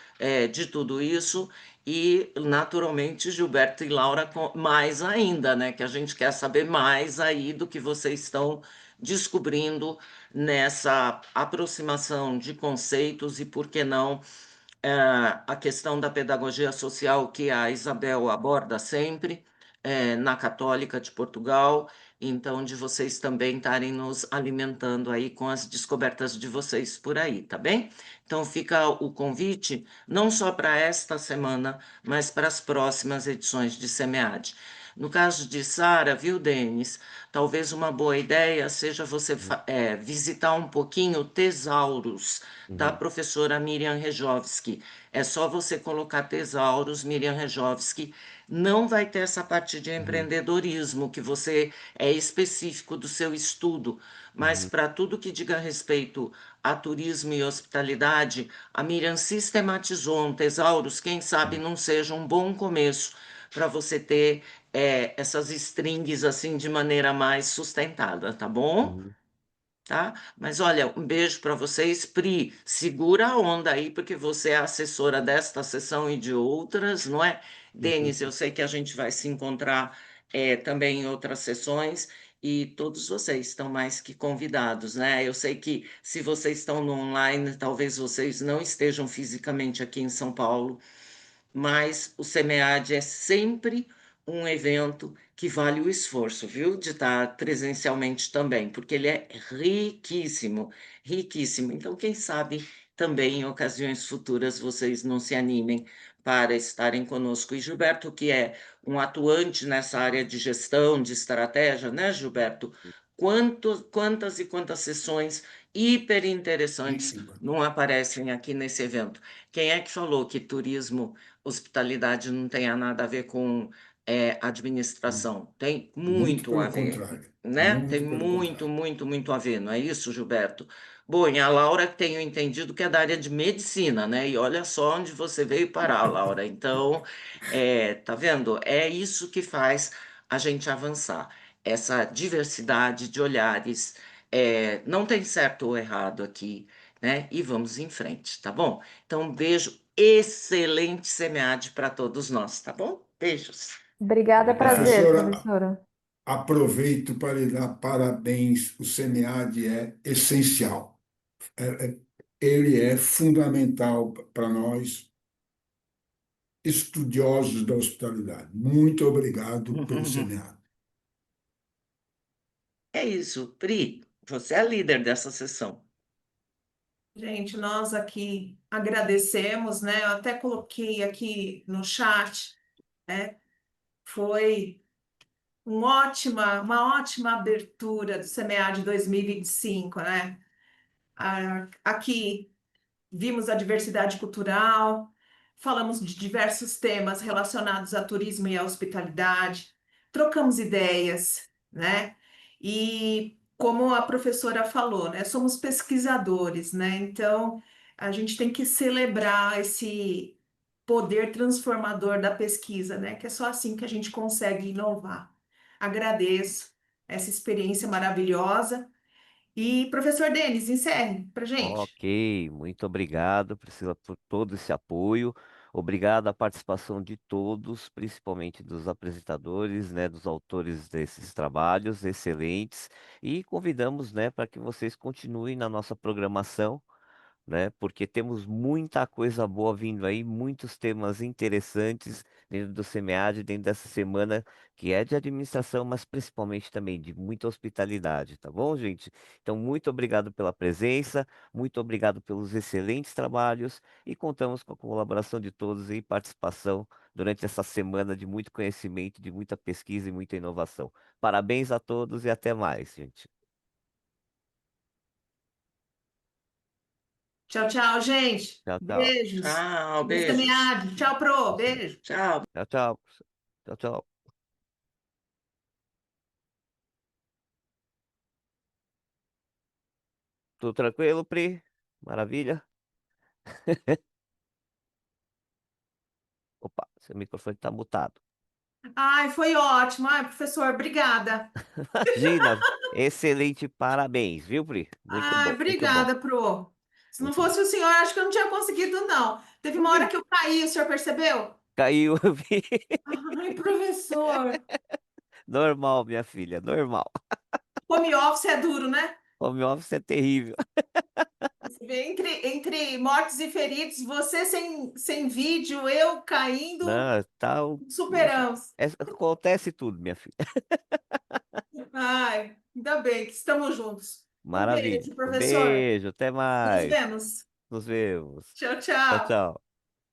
de tudo isso, e naturalmente Gilberto e Laura mais ainda, né? Que a gente quer saber mais aí do que vocês estão descobrindo nessa aproximação de conceitos e, por que não, a questão da pedagogia social que a Isabel aborda sempre, na Católica de Portugal, então de vocês também estarem nos alimentando aí com as descobertas de vocês por aí, tá bem? Então fica o convite, não só para esta semana, mas para as próximas edições de SEMEAD. No caso de Sara, viu, Denis? Talvez uma boa ideia seja você Uhum, visitar um pouquinho Tesauros, da uhum, professora Miriam Rejovski. É só você colocar Tesauros, Miriam Rejovski. Não vai ter essa parte de uhum, empreendedorismo, que você é específico do seu estudo, mas uhum, para tudo que diga respeito a turismo e hospitalidade, a Miriam sistematizou um Tesauros, quem sabe uhum, não seja um bom começo para você ter essas strings assim de maneira mais sustentada, tá bom? uhum, Tá? Mas olha, um beijo para vocês. Pri, segura a onda aí, porque você é assessora desta sessão e de outras, não é? uhum. Denis, eu sei que a gente vai se encontrar também em outras sessões e todos vocês estão mais que convidados, né? Eu sei que se vocês estão no online, talvez vocês não estejam fisicamente aqui em São Paulo, mas o SEMEAD é sempre um evento que vale o esforço, viu? De estar presencialmente também, porque ele é riquíssimo, riquíssimo. Então, quem sabe também em ocasiões futuras vocês não se animem para estarem conosco. E Gilberto, que é um atuante nessa área de gestão, de estratégia, né, Gilberto? Quantas e quantas sessões hiper interessantes Muitíssimo. não aparecem aqui nesse evento? Quem é que falou que turismo, hospitalidade não tenha nada a ver com administração? Tem Muito muito a pelo ver, contrário. né? Tem Muito pelo muito, contrário. muito, muito a ver, não é isso, Gilberto? Bom, e a Laura tenho entendido que é da área de medicina, né? E olha só onde você veio parar, Laura. Então, tá vendo? É isso que faz a gente avançar. Essa diversidade de olhares. Não tem certo ou errado aqui, né? E vamos em frente, tá bom? Então, um beijo, excelente SEMEAD para todos nós, tá bom? Beijos. Obrigada, é Obrigado. prazer, Professora, professora. aproveito para lhe dar parabéns. O SEMEAD é essencial. Ele é fundamental para nós, estudiosos da hospitalidade. Muito obrigado pelo SEMEAD. É isso, Pri, você é a líder dessa sessão. Gente, nós aqui agradecemos, né? Eu até coloquei aqui no chat, né? Foi uma ótima abertura do CMEA de 2025, né? Aqui vimos a diversidade cultural, falamos de diversos temas relacionados a turismo e à hospitalidade, trocamos ideias, né? E como a professora falou, né, somos pesquisadores, né? Então a gente tem que celebrar esse poder transformador da pesquisa, né? Que é só assim que a gente consegue inovar. Agradeço essa experiência maravilhosa. E, professor Denis, encerre para gente. Ok, muito obrigado, Priscila, por todo esse apoio. Obrigado à participação de todos, principalmente dos apresentadores, né, dos autores desses trabalhos excelentes. E convidamos, né, para que vocês continuem na nossa programação, né? Porque temos muita coisa boa vindo aí, muitos temas interessantes dentro do SEMEAD, dentro dessa semana que é de administração, mas principalmente também de muita hospitalidade, tá bom, gente? Então, muito obrigado pela presença, muito obrigado pelos excelentes trabalhos e contamos com a colaboração de todos e participação durante essa semana de muito conhecimento, de muita pesquisa e muita inovação. Parabéns a todos e até mais, gente. Tchau, tchau, gente. Tchau, tchau. Beijos. Tchau, Você beijos. meade. Tchau, Pro. Beijo. Tchau. Tchau, tchau. Tchau, tchau. Tudo tranquilo, Pri? Maravilha? Opa, seu microfone tá mutado. Ai, foi ótimo. Ai, professor, obrigada. Imagina, excelente, parabéns, viu, Pri? Muito Ai, bom, muito bom, obrigada, Pro. Se não muito bom. fosse o senhor, acho que eu não tinha conseguido, não. Teve Por uma hora quê? que eu caí, o senhor percebeu? Caiu, eu vi. Ai, professor. Normal, minha filha, normal. Home office é duro, né? Home office é terrível. Você vê, entre mortes e feridos, você sem vídeo, eu caindo, Não, tá. superamos. Acontece tudo, minha filha. Ai, ainda bem que estamos juntos. Um Maravilha. beijo, Um professor. beijo, até Nos mais. vemos. Nos vemos. Tchau, Tchau, tchau. tchau.